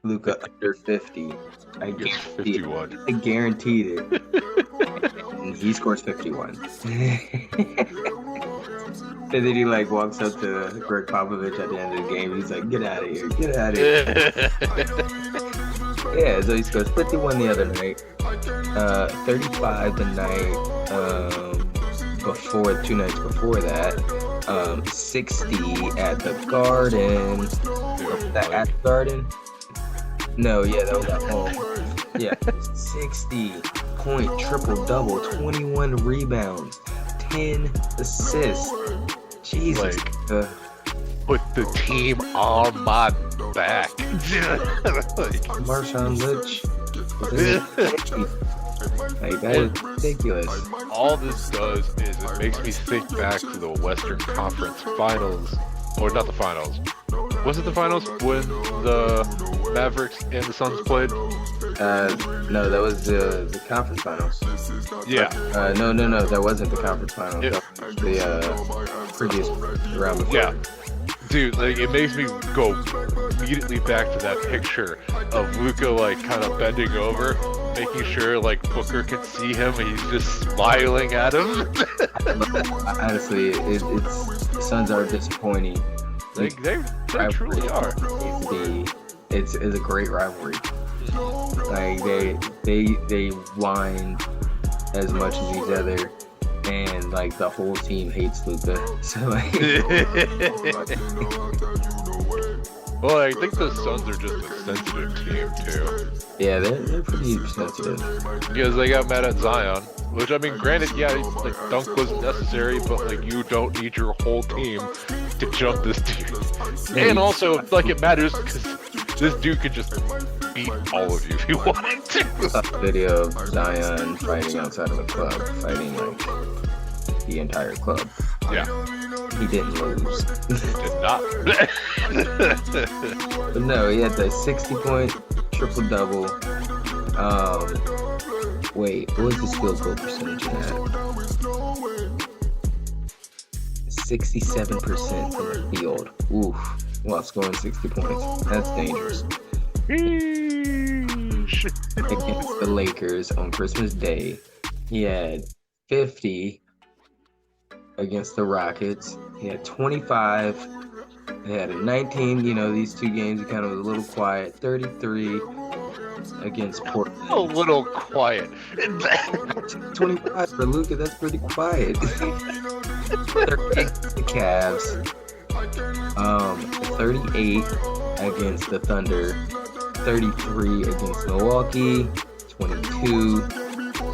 Luka under 50. I guaranteed 51. I guaranteed it. And he scores 51. And then he like walks up to Greg Popovich at the end of the game. He's like, "Get out of here! Get out of here!" Yeah, so he scores 51 the other night, 35 the night before, 2 nights before that, 60 at the Garden. That at the Garden? No, yeah, that was at home. Yeah, 60-point triple-double, 21 rebounds, 10 assists. Jesus. Like, put the team on my back. Like, Marshawn Lynch. Like, that is ridiculous. all this does is it makes me think back to the Western Conference Finals. Or not the finals. Was it the finals when the Mavericks and the Suns played? No, that was the conference finals. Yeah. No, that wasn't the conference finals. Yeah. That was the previous round before. Yeah. Dude, like, it makes me go immediately back to that picture of Luka, like, kind of bending over, making sure, like, Booker can see him, and he's just smiling at him. Honestly, it's the Suns are disappointing. Like, they truly are. It's a great rivalry. Like, they whine as much as each other, and like the whole team hates Luka. So like, well, I think the Suns are just a sensitive team too. yeah, they're pretty sensitive. Because they got mad at Zion, which, I mean, granted, yeah, like, dunk was necessary, but like, you don't need your whole team to jump this dude. And also, like, it matters because this dude could just beat all of you if he wanted to. I saw a video of Zion fighting outside of a club, fighting like the entire club. Yeah. He didn't lose. Did not. But no, he had the 60-point triple-double. Wait, what was his field goal percentage in that? 67% from the field. Oof. While scoring 60 points. That's dangerous. Against the Lakers on Christmas Day, he had 50 against the Rockets. He had 25. He had a 19. You know, these two games, he kind of was a little quiet. 33 against Portland. A little quiet. 25 for Luka, that's pretty quiet. 38 against the Cavs. 38 against the Thunder. 33 against Milwaukee. 22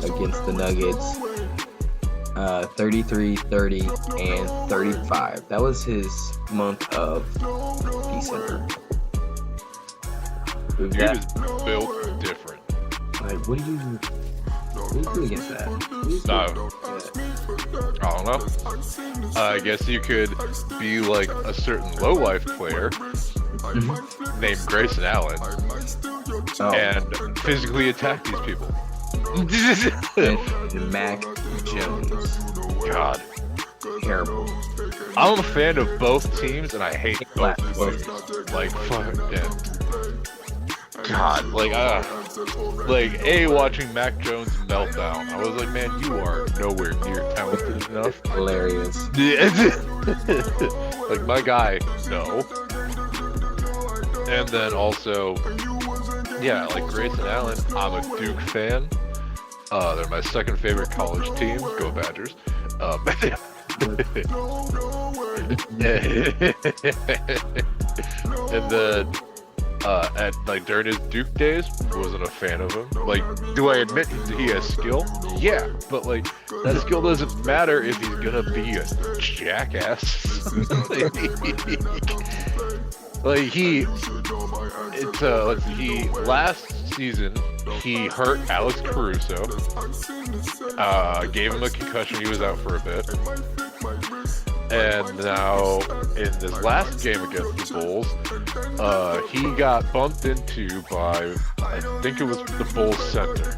against the Nuggets. 33, 30, and 35. That was his month of December. Dude is built different. Like, what do you do against that? No. I don't know. I guess you could be like a certain low-life player named Grayson Allen and physically attack these people. and Mac Jones. God. Terrible. I'm a fan of both teams, and I hate both players. Like, fuck, yeah. God, like, watching Mac Jones meltdown, I was like, man, you are nowhere near talented enough. Hilarious. Yeah. Like, my guy, no. And then also, yeah, like Grayson Allen, I'm a Duke fan. They're my second favorite college team. Go Badgers. And then, during his Duke days, wasn't a fan of him. Like, do I admit he has skill? Yeah, but like, that skill doesn't matter if he's gonna be a jackass. Like last season he hurt Alex Caruso. Gave him a concussion. He was out for a bit. And now in this last game against the Bulls, he got bumped into by, I think it was the Bulls center.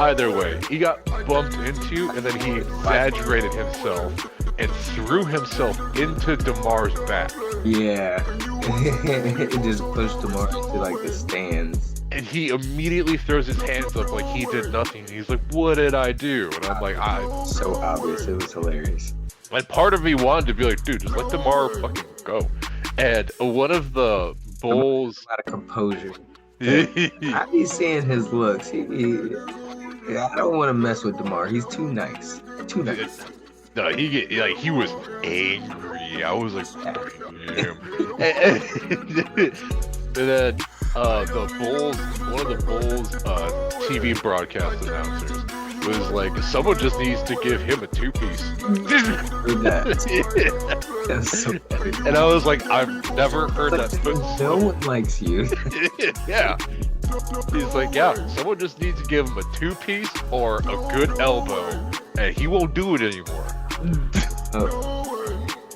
Either way, he got bumped into, and then he exaggerated himself and threw himself into DeMar's back. Yeah. It just pushed DeMar into like the stands. And he immediately throws his hands up like he did nothing. He's like, "What did I do?" And I'm like, So obvious. It was hilarious. And part of me wanted to be like, dude, just let DeMar fucking go. And one of the Bulls... A lot of composure. I be seeing his looks. I don't want to mess with DeMar. He's too nice. Too nice. No, he was angry. I was like, damn. And then the Bulls, one of the Bulls TV broadcast announcers was like, someone just needs to give him a two-piece. That's so funny. And I was like, I've never heard that. No one likes you. Yeah. He's like, yeah, someone just needs to give him a two-piece or a good elbow, and he won't do it anymore.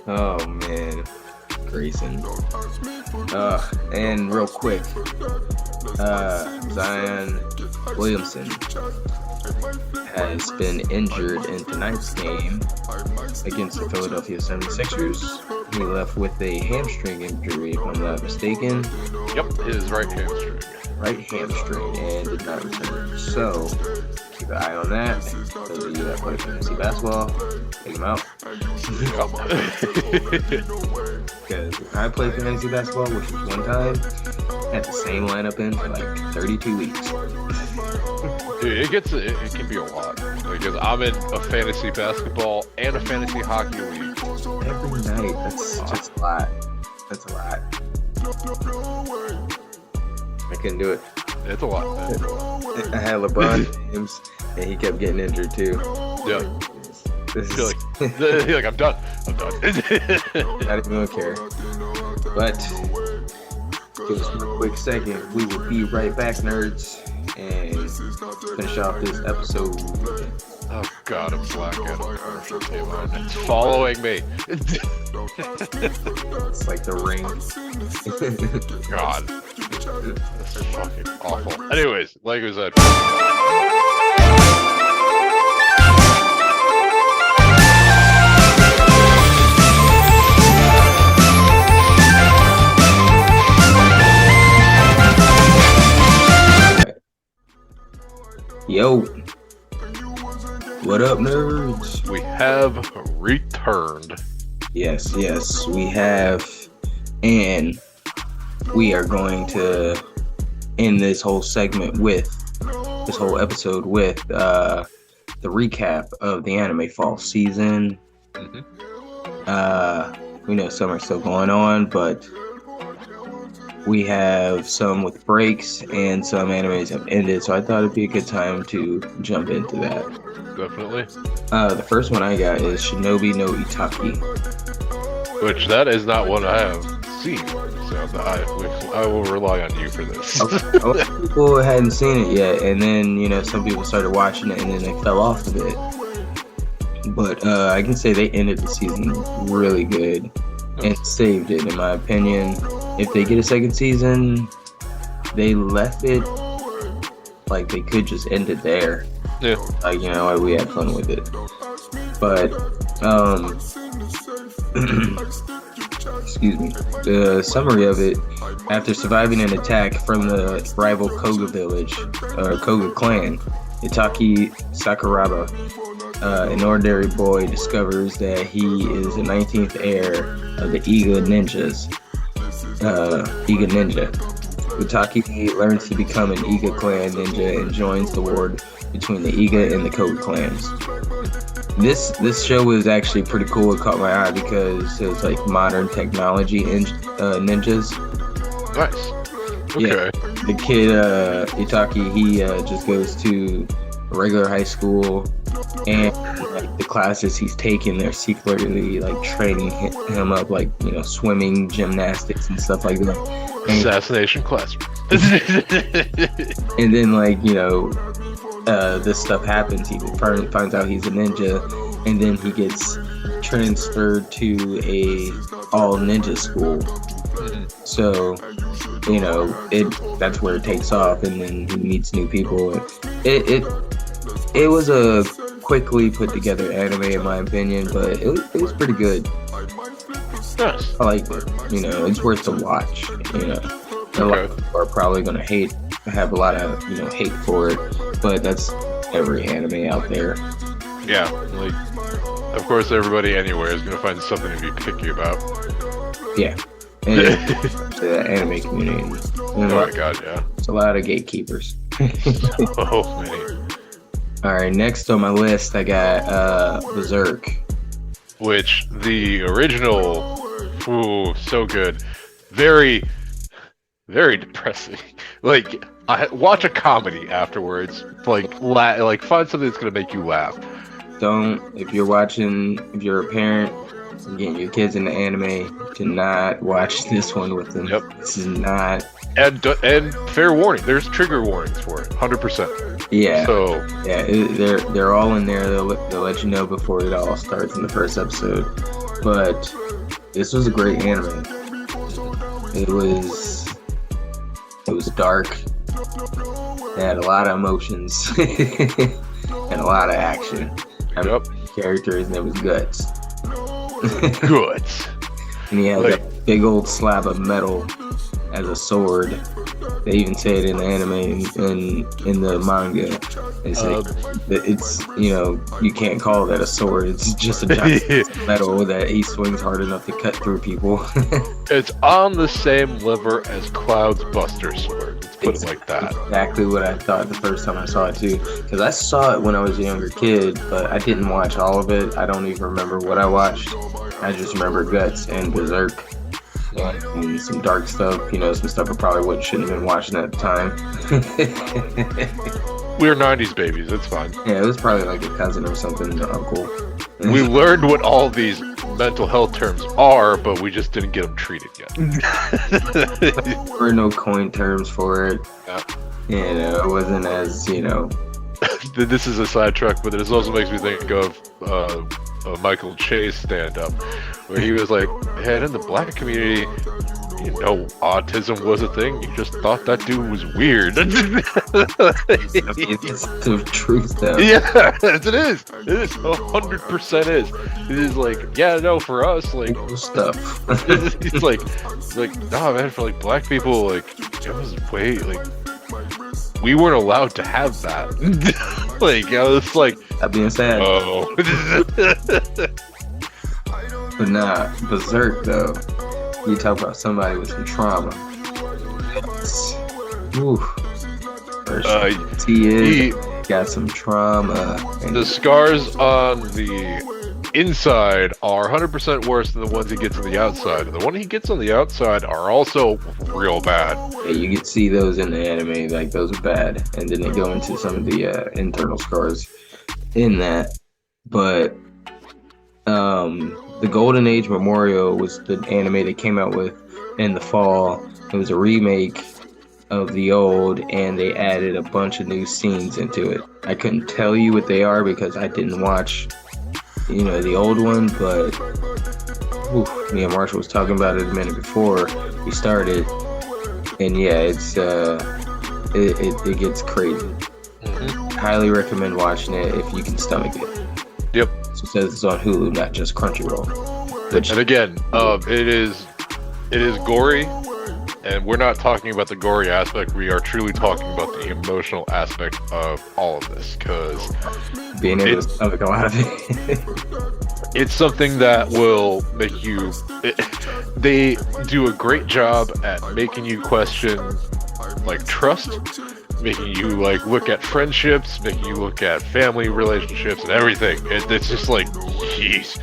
Oh man. Grayson. And real quick, Zion Williamson has been injured in tonight's game against the Philadelphia 76ers. He left with a hamstring injury, if I'm not mistaken. Yep, his right hamstring. Right hamstring, and did not return. So, keep an eye on that. Those of you that play fantasy basketball, take him out. Because I played fantasy basketball, which was one time, had the same lineup in for like 32 weeks. Dude, it can be a lot. Because I'm in a fantasy basketball and a fantasy hockey league. Every night, that's just a lot. That's a lot. I couldn't do it. It's a lot. I had LeBron James, and he kept getting injured too. Yeah. You're like, I'm done. I didn't even care. But give us a quick second. We will be right back, nerds, and finish off this episode. Oh God, a Black Adam commercial came on. It's following me. It's like the Ring. God, that's fucking awful. Anyways, like I said. Yo, what up, nerds? We have returned. Yes, we have, and we are going to end this whole segment this whole episode with the recap of the anime fall season. Mm-hmm. We know summer's still going on, but we have some with breaks and some animes have ended, so I thought it'd be a good time to jump into that. Definitely. The first one I got is Shinobi no Itaki. Which that is not one I have seen, so I will rely on you for this. A lot of people hadn't seen it yet, and then some people started watching it and then they fell off of it. But I can say they ended the season really good and saved it, in my opinion. If they get a second season, they left it like they could just end it there. Yeah. Like, we had fun with it. But, excuse me. The summary of it: after surviving an attack from the rival Koga village, or Koga clan, Itaki Sakuraba, an ordinary boy, discovers that he is the 19th heir of the Iga Ninja. Itaki learns to become an Iga clan ninja and joins the war between the Iga and the Koga clans. This show was actually pretty cool. It caught my eye because it was like modern technology ninjas. Nice. Okay. Yeah, the kid Itaki, he just goes to a regular high school and like the classes he's taking, they're secretly like training him up, like, you know, swimming, gymnastics, and stuff like that. Assassination class. And then, like, you know, this stuff happens. He finds out he's a ninja, and then he gets transferred to a all ninja school. So, you know, that's where it takes off, and then he meets new people. It was a quickly put together anime, in my opinion, but it was pretty good. Nice. I liked it. You know, it's worth the watch. You know, a lot of people are probably gonna have a lot of, you know, hate for it, but that's every anime out there. Yeah, like, of course, everybody anywhere is gonna find something to be picky about. Yeah. And the anime community. Oh my god, yeah. It's a lot of gatekeepers. Oh, many. Alright, next on my list, I got Berserk. Which, the original, ooh, so good. Very, very depressing. Like, watch a comedy afterwards. Like find something that's gonna make you laugh. If you're a parent, getting your kids into anime, do not watch this one with them. Yep. This is not. And fair warning, there's trigger warnings for it, 100%. Yeah. So yeah, they're all in there. They'll let you know before it all starts in the first episode. But this was a great anime. It was dark. It had a lot of emotions and a lot of action. Yep. Characters, and it was guts. Guts. And he has a big old slab of metal as a sword. They even say it in the anime and in the manga. It's you know, you can't call that a sword. It's just a giant metal that he swings hard enough to cut through people. It's on the same level as Cloud's Buster sword. Let's put it like that. Exactly what I thought the first time I saw it too. Because I saw it when I was a younger kid, but I didn't watch all of it. I don't even remember what I watched. I just remember Guts and Berserk. And some dark stuff, you know, some stuff I probably shouldn't have been watching at the time. We're 90s babies, it's fine. Yeah, it was probably like a cousin or something, an uncle. We learned what all these mental health terms are, but we just didn't get them treated yet. There were no coin terms for it. Yeah. You know, it wasn't as, you know. This is a sidetrack, but this also makes me think of a Michael Chase stand-up, where he was like, man, in the black community, you know, autism was a thing. You just thought that dude was weird. It's the truth, though. Yeah, it is. It is 100% is. It is like, yeah, no, for us, like stuff. It's like, nah, man, for like black people, like it was way like we weren't allowed to have that. Like, I was like, that being said, oh. But nah, Berserk though. You talk about somebody with some trauma. He got some trauma. And the scars on the inside are 100% worse than the ones he gets on the outside. And the one he gets on the outside are also real bad. Yeah, you can see those in the anime, like those are bad. And then they go into some of the internal scars in that. But the Golden Age Memorial was the anime they came out with in the fall. It was a remake of the old, and they added a bunch of new scenes into it. I couldn't tell you what they are because I didn't watch, you know, the old one, but me and Marshall was talking about it a minute before we started, and yeah, it's it gets crazy. Mm-hmm. Highly recommend watching it if you can stomach it. Yep. So it says it's on Hulu, not just Crunchyroll. And again, it is gory, and we're not talking about the gory aspect. We are truly talking about the emotional aspect of all of this, because being able to stomach a lot of it. It's something that will make you. They do a great job at making you question, like, trust, making you like look at friendships, making you look at family relationships and everything. It's just like, jeez.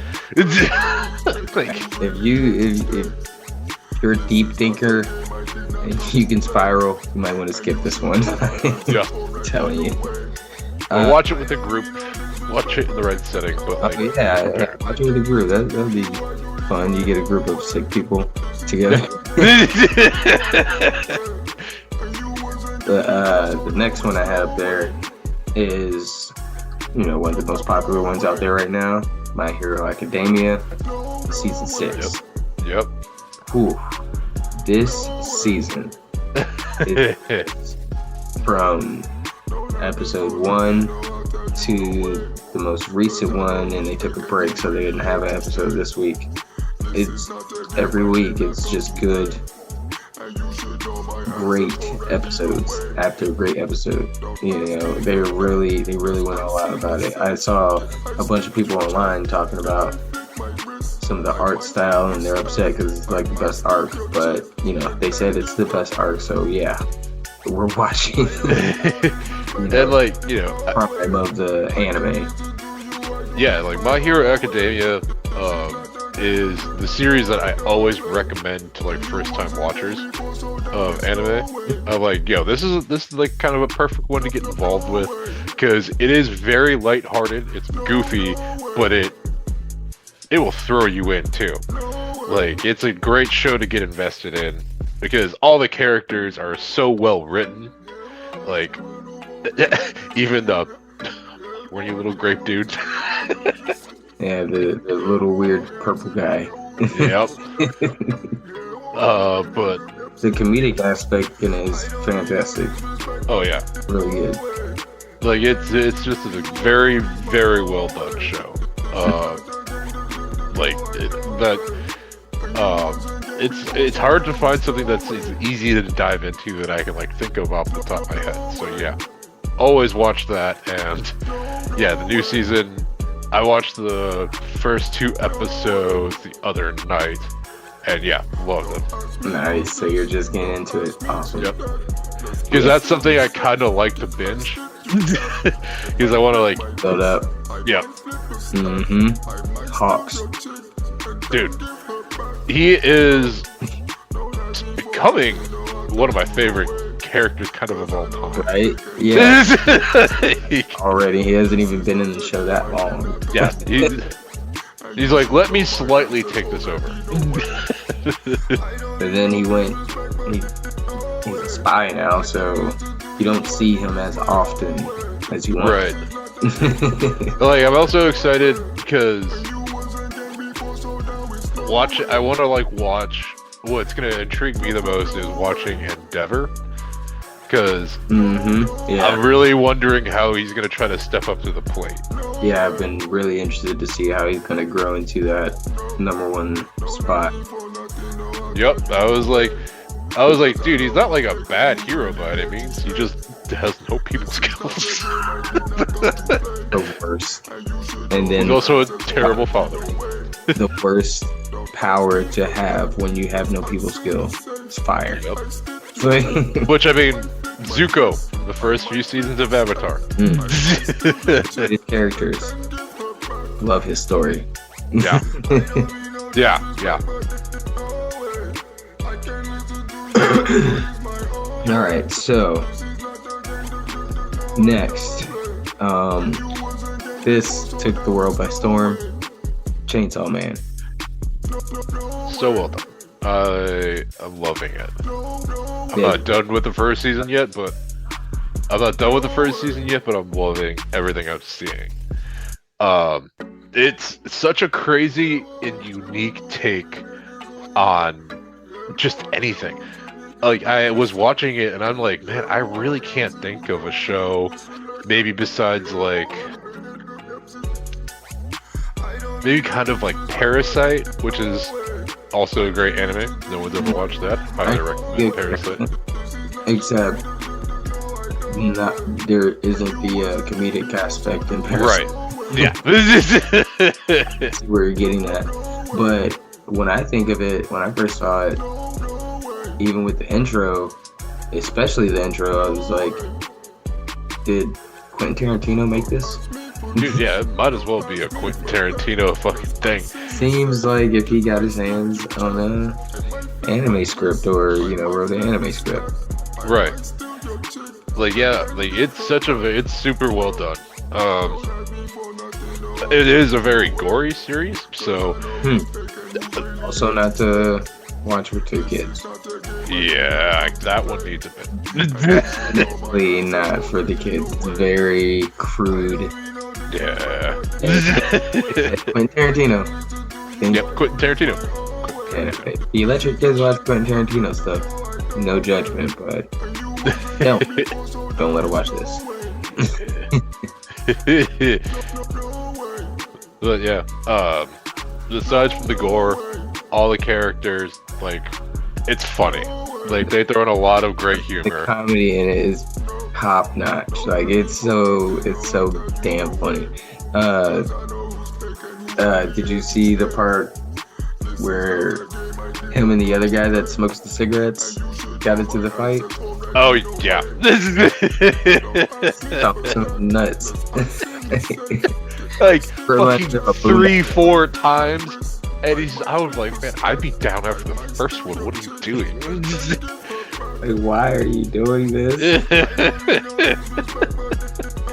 Like, if you're a deep thinker and you can spiral, you might want to skip this one. Yeah, I'm telling you. Watch it with a group. watch it in the right setting, but like, watch it with a group. That'd be fun. You get a group of sick people together. The next one I have up there is, one of the most popular ones out there right now, My Hero Academia, season 6. Yep. Whew. This season is from episode 1 to the most recent one, and they took a break, so they didn't have an episode this week. It's every week. It's just good, great episodes after great episode. They really went all out about it. I saw a bunch of people online talking about some of the art style, and they're upset because it's like the best arc. But they said it's the best arc, so yeah, we're watching. And like, prime of the anime. Yeah, like My Hero Academia is the series that I always recommend to like first time watchers of anime. I'm like, this is like kind of a perfect one to get involved with, because it is very lighthearted, it's goofy, but it will throw you in too. Like, it's a great show to get invested in because all the characters are so well written. Like, even the horny little grape dude. Yeah, the little weird purple guy. Yep. But the comedic aspect in it is fantastic. Oh yeah, really good. Like it's just a very, very well done show. It's hard to find something that's easy to dive into that I can like think of off the top of my head. So yeah, always watch that. And yeah, the new season, I watched the first 2 episodes the other night, and yeah, loved them. Nice. So you're just getting into it. Awesome. Yep. Because that's something I kind of like to binge. Because I want to like build up. Yeah. Hawks. Dude, he is becoming one of my favorite characters kind of all time. Right? Yeah. Already. He hasn't even been in the show that long. Yeah. He's like, let me slightly take this over. But then he's a spy now, so you don't see him as often as you want. Right. Like, I'm also excited because I want to watch. What's going to intrigue me the most is watching Endeavor. Because I'm really wondering how he's going to try to step up to the plate. Yeah, I've been really interested to see how he's going to grow into that #1 spot. Yep, I was like, dude, he's not like a bad hero by any means. He just has no people skills. The worst. And then he's also a terrible father. The worst power to have when you have no people skill is fire. Yep. Which, I mean, Zuko, the first few seasons of Avatar. His characters. Love his story. Yeah. Yeah. Alright, so next. This took the world by storm. Chainsaw Man. So well done. I'm loving it. I'm not done with the first season yet, but I'm loving everything I'm seeing. It's such a crazy and unique take on just anything. Like, I was watching it and I'm like, man, I really can't think of a show, maybe besides like, maybe kind of like Parasite, which is also a great anime. No one's ever watched that. Highly recommend Parasite. Except there isn't the comedic aspect in Parasite. Right. Yeah. That's where you're getting at. But when I think of it, when I first saw it, even with the intro, especially the intro, I was like, did Quentin Tarantino make this? Dude, yeah, it might as well be a Quentin Tarantino fucking thing. Seems like if he got his hands on an anime script or, wrote an anime script. Right. Like, yeah, like, it's super well done. It is a very gory series, so Also, not to watch with 2 kids. yeah, that one needs a bit. Definitely not for the kids. It's very crude. Yeah. Quentin Tarantino. Yep, Quentin Tarantino. And if you let your kids watch Quentin Tarantino stuff, no judgment, but don't let them watch this. But yeah, aside from the gore, all the characters, like, it's funny. Like, they throw in a lot of great The humor. comedy in it is top notch. Like it's so damn funny. Did you see the part where him and the other guy that smokes the cigarettes got into the fight? Oh yeah. Some nuts. Like For much fucking of a boom. 3-4 times, and I was like, man, I'd be down after the first one. What are you doing? Like, why are you doing this?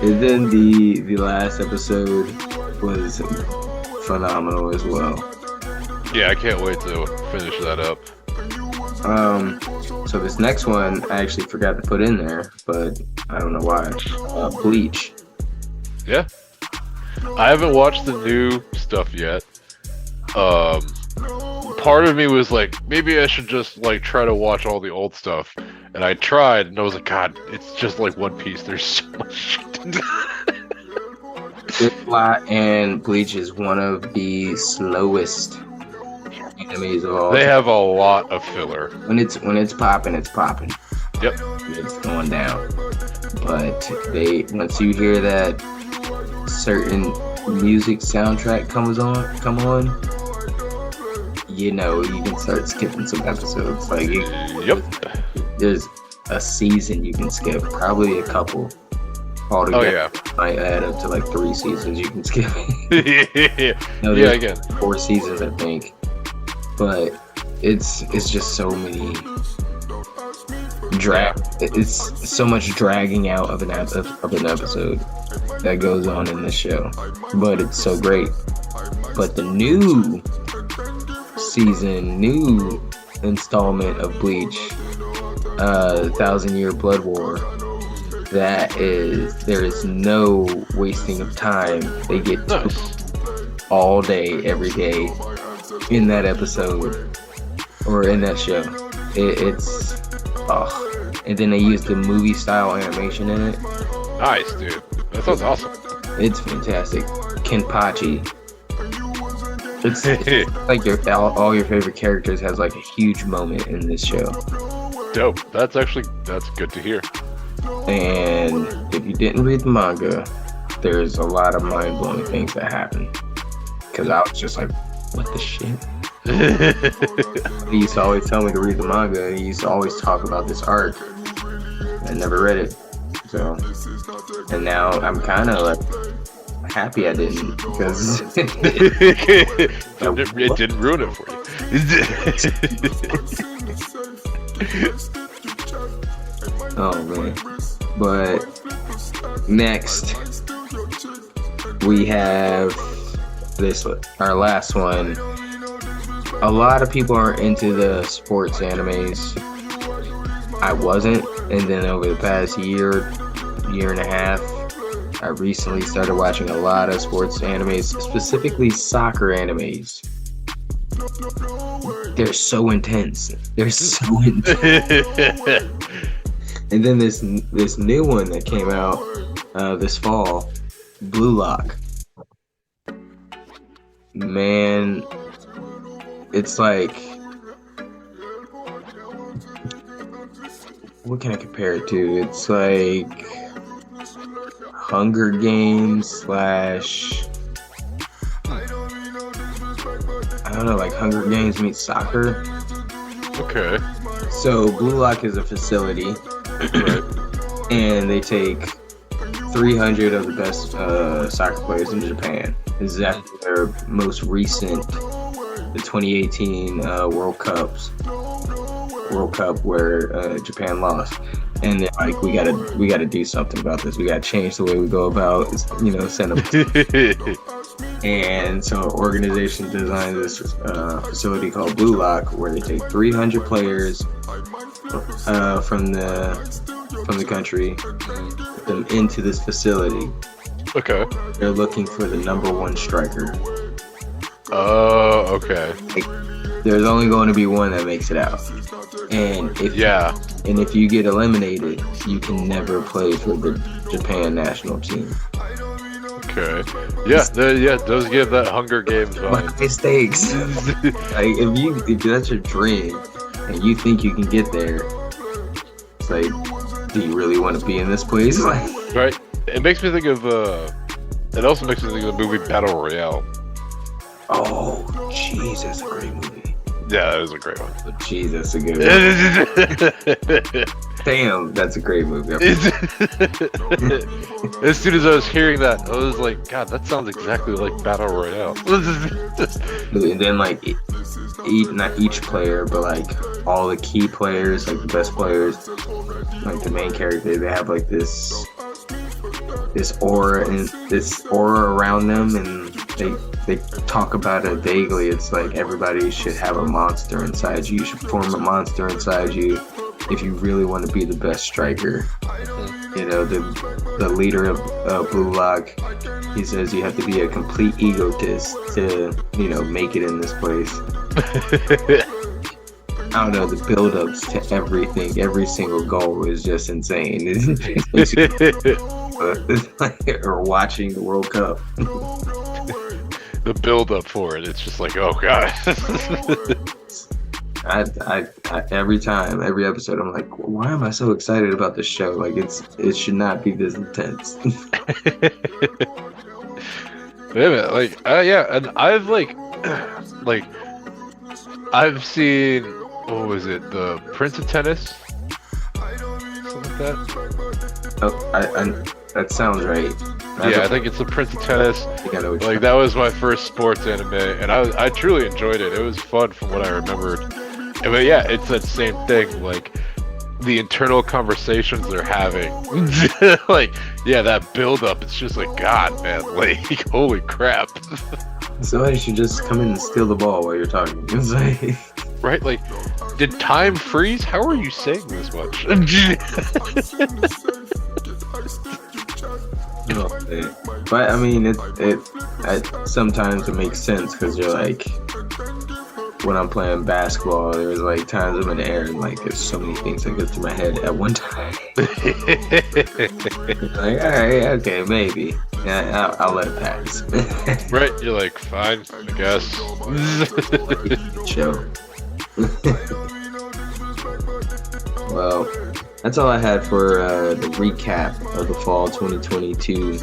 And then the last episode was phenomenal as well. Yeah, I can't wait to finish that up. So this next one I actually forgot to put in there, but I don't know why. Bleach. Yeah. I haven't watched the new stuff yet. Part of me was like, maybe I should just like try to watch all the old stuff. And I tried, and I was like, God, it's just like One Piece. There's so much shit. This plot and Bleach is one of the slowest animes of all. They have a lot of filler. When it's popping, it's popping. Yep. It's going down. But once you hear that certain music soundtrack come on, you know you can start skipping some episodes. Like there's a season you can skip, probably a couple altogether. Oh yeah. Might add up to like 3 seasons you can skip. No, Yeah, there's again. 4 seasons I think, but it's just so many It's so much dragging out of an episode that goes on in this show, but it's so great. But the new installment of Bleach, 1,000-Year Blood War, there is no wasting of time. They get all day, every day in that episode or in that show. And then they use the movie style animation in it. Nice, dude. That sounds awesome. It's fantastic. Kenpachi. It's like all your favorite characters has like a huge moment in this show. Dope. That's good to hear. And if you didn't read the manga, there's a lot of mind-blowing things that happen. Because I was just like, what the shit? He used to always tell me to read the manga. He used to always talk about this arc. I never read it. So, and now I'm kind of like happy I didn't, because it didn't ruin it for you. Oh man. But next we have our last one. A lot of people are into the sports animes. I wasn't, and then over the past year and a half, I recently started watching a lot of sports animes, specifically soccer animes. They're so intense. And then this new one that came out this fall, Blue Lock. Man, it's like, what can I compare it to? It's like Hunger Games / I don't know, like Hunger Games meets soccer. Okay. So Blue Lock is a facility, and they take 300 of the best soccer players in Japan. This is after their most recent, the 2018 World Cup where Japan lost. and they're like, we gotta do something about this. We gotta change the way we go about, send them. And so organization designed this facility called Blue Lock, where they take 300 players from the country, put them into this facility. Okay. They're looking for the number one striker. Oh, okay. There's only going to be one that makes it out. And if you get eliminated, you can never play for the Japan national team. Okay. Yeah, it does give that Hunger Games vibe. High stakes. Like if that's your dream and you think you can get there, it's like, do you really want to be in this place? Right. It makes me think of it also makes me think of the movie Battle Royale. Oh, jeez, that's a great movie. Yeah, that is a great one. Jeez, that's a good one. Damn, that's a great movie. As soon as I was hearing that, I was like, God, that sounds exactly like Battle Royale. And then like not each player, but like all the key players, like the best players, like the main character, they have like this aura around them, and they talk about it vaguely. It's like everybody should have a monster inside you. You should form a monster inside you if you really want to be the best striker. You know, the leader of Blue Lock, he says you have to be a complete egotist to, make it in this place. I don't know, the build-ups to everything, every single goal is just insane. Or watching the World Cup. The build-up for it, it's just like, oh God. I every episode, I'm like, why am I so excited about this show? Like, it should not be this intense. Yeah, and I've I've seen, what was it, the Prince of Tennis? Something like that? Oh, that sounds right. I think it's the Prince of Tennis. Like, that was my first sports anime, and I truly enjoyed it. It was fun from what I remembered. But yeah, it's that same thing, like the internal conversations they're having. Like, yeah, that build up, it's just like, God, man, like, holy crap. Somebody should just come in and steal the ball while you're talking. It's like... Right, like, did time freeze? How are you saying this much? But I mean, it sometimes it makes sense, because you're like, when I'm playing basketball, there's like times I'm in the air and like there's so many things that go through my head at one time. Like, all right, okay, maybe. Yeah, I'll let it pass. Right, you're like, fine, I guess. Show. Well, that's all I had for the recap of the fall 2022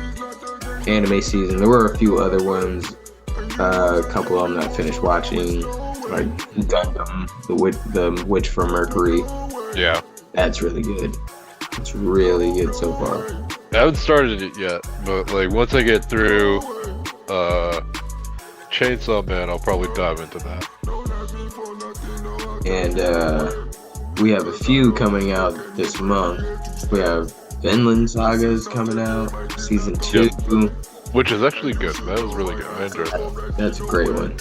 anime season. There were a few other ones. A couple of them that I finished watching, like Gundam, the Witch from Mercury. Yeah. That's really good. It's really good so far. I haven't started it yet, but like once I get through Chainsaw Man, I'll probably dive into that. And we have a few coming out this month. We have Vinland Saga's coming out, season 2. Yep. Which is actually good. That was really good. I enjoyed that. That's a great one.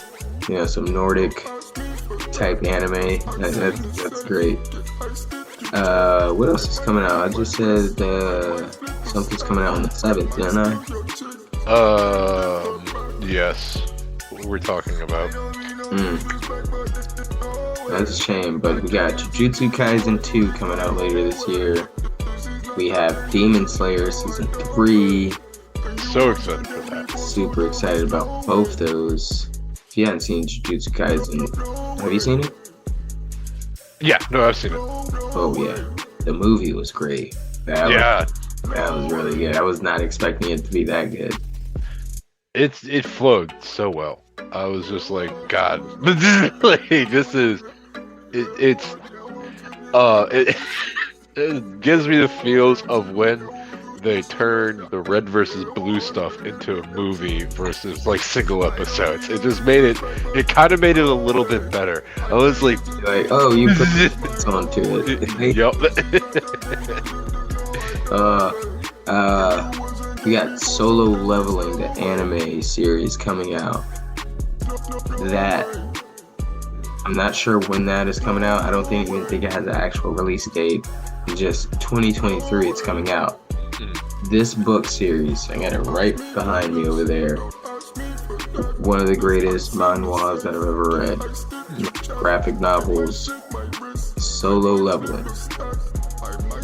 Some Nordic type anime. That's great. What else is coming out? I just said something's coming out on the 7th, didn't I? Yes. What we're talking about. That's a shame, but we got Jujutsu Kaisen 2 coming out later this year. We have Demon Slayer season 3. So excited for that. Super excited about both those. If you haven't seen Jujutsu Kaisen, have you seen it? Yeah, no, I've seen it. Oh yeah, the movie was great. That was really good. I was not expecting it to be that good. It flowed so well. I was just like, God, like, this is it gives me the feels of when they turned the red versus blue stuff into a movie versus like single episodes. It just made it kind of made it a little bit better. I was like, oh, you put this onto it. Yup. We got Solo Leveling, the anime series coming out. That I'm not sure when that is coming out. I don't even think it has an actual release date. It's just 2023 it's coming out. This book series, I got it right behind me over there. One of the greatest manhwas that I've ever read. Graphic novels. Solo Leveling.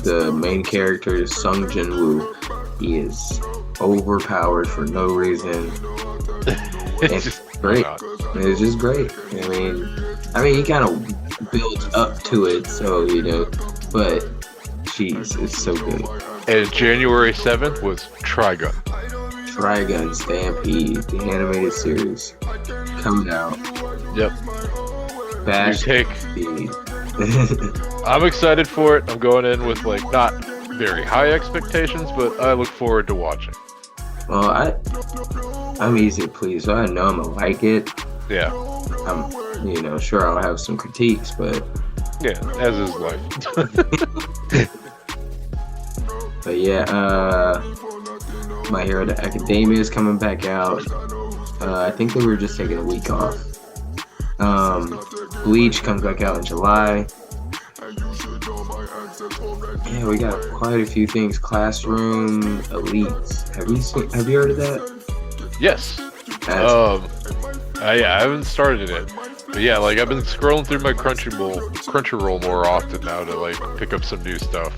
The main character is Sung Jin-woo. He is overpowered for no reason. It's great. It's just great. I mean, he kind of builds up to it, so but jeez, it's so good. And January 7th was Trigun. Trigun Stampede, the animated series, coming out. Yep. Bash take. Speed. I'm excited for it. I'm going in with like not very high expectations, but I look forward to watching. Well, I'm easy to please, so I know I'm gonna like it. Yeah. I'm, sure I'll have some critiques, but yeah, as is life. But yeah, My Hero Academia is coming back out. I think they were just taking a week off. Bleach comes back out in July. Yeah, we got quite a few things. Classroom Elites. Have you heard of that? Yes. I haven't started it. But yeah, like I've been scrolling through my Crunchyroll more often now to like pick up some new stuff.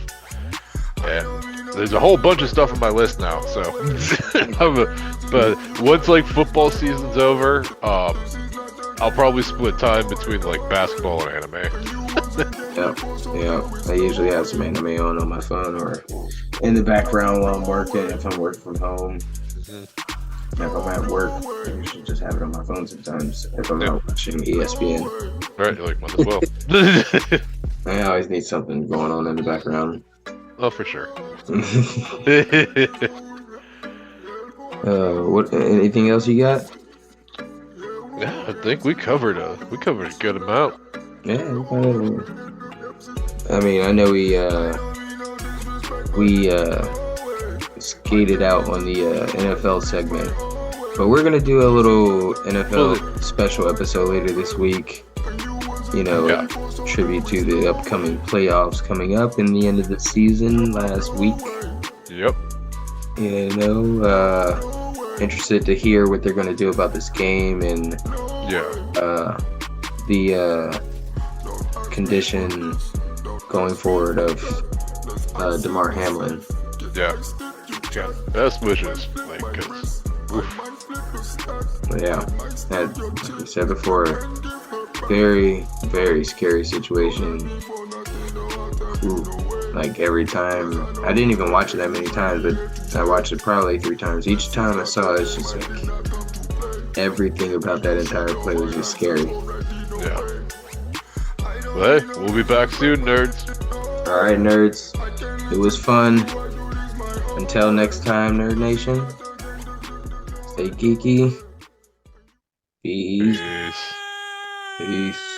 And there's a whole bunch of stuff on my list now, so but once like football season's over, I'll probably split time between like basketball and anime. Yeah. I usually have some anime on my phone or in the background while I'm working. If I'm working from home, if I'm at work, I usually just have it on my phone sometimes. If I'm not watching ESPN, right? Like might as well. I always need something going on in the background. Oh, for sure. What? Anything else you got? Yeah, I think we covered a good amount. Yeah, I mean, I know we skated out on the NFL segment, but we're gonna do a little NFL special episode later this week. Tribute to the upcoming playoffs coming up in the end of the season last week. Yep. Interested to hear what they're going to do about this game and the condition going forward of DeMar Hamlin. Yeah. Best wishes, like, 'cause, yeah, like I said before, very, very scary situation. Ooh, like every time, I didn't even watch it that many times, but I watched it probably 3 times. Each time I saw it, it's just like everything about that entire play was just scary. Yeah. Well, hey, we'll be back soon, nerds. All right, nerds. It was fun. Until next time, Nerd Nation. Stay geeky. Peace. Peace. Peace.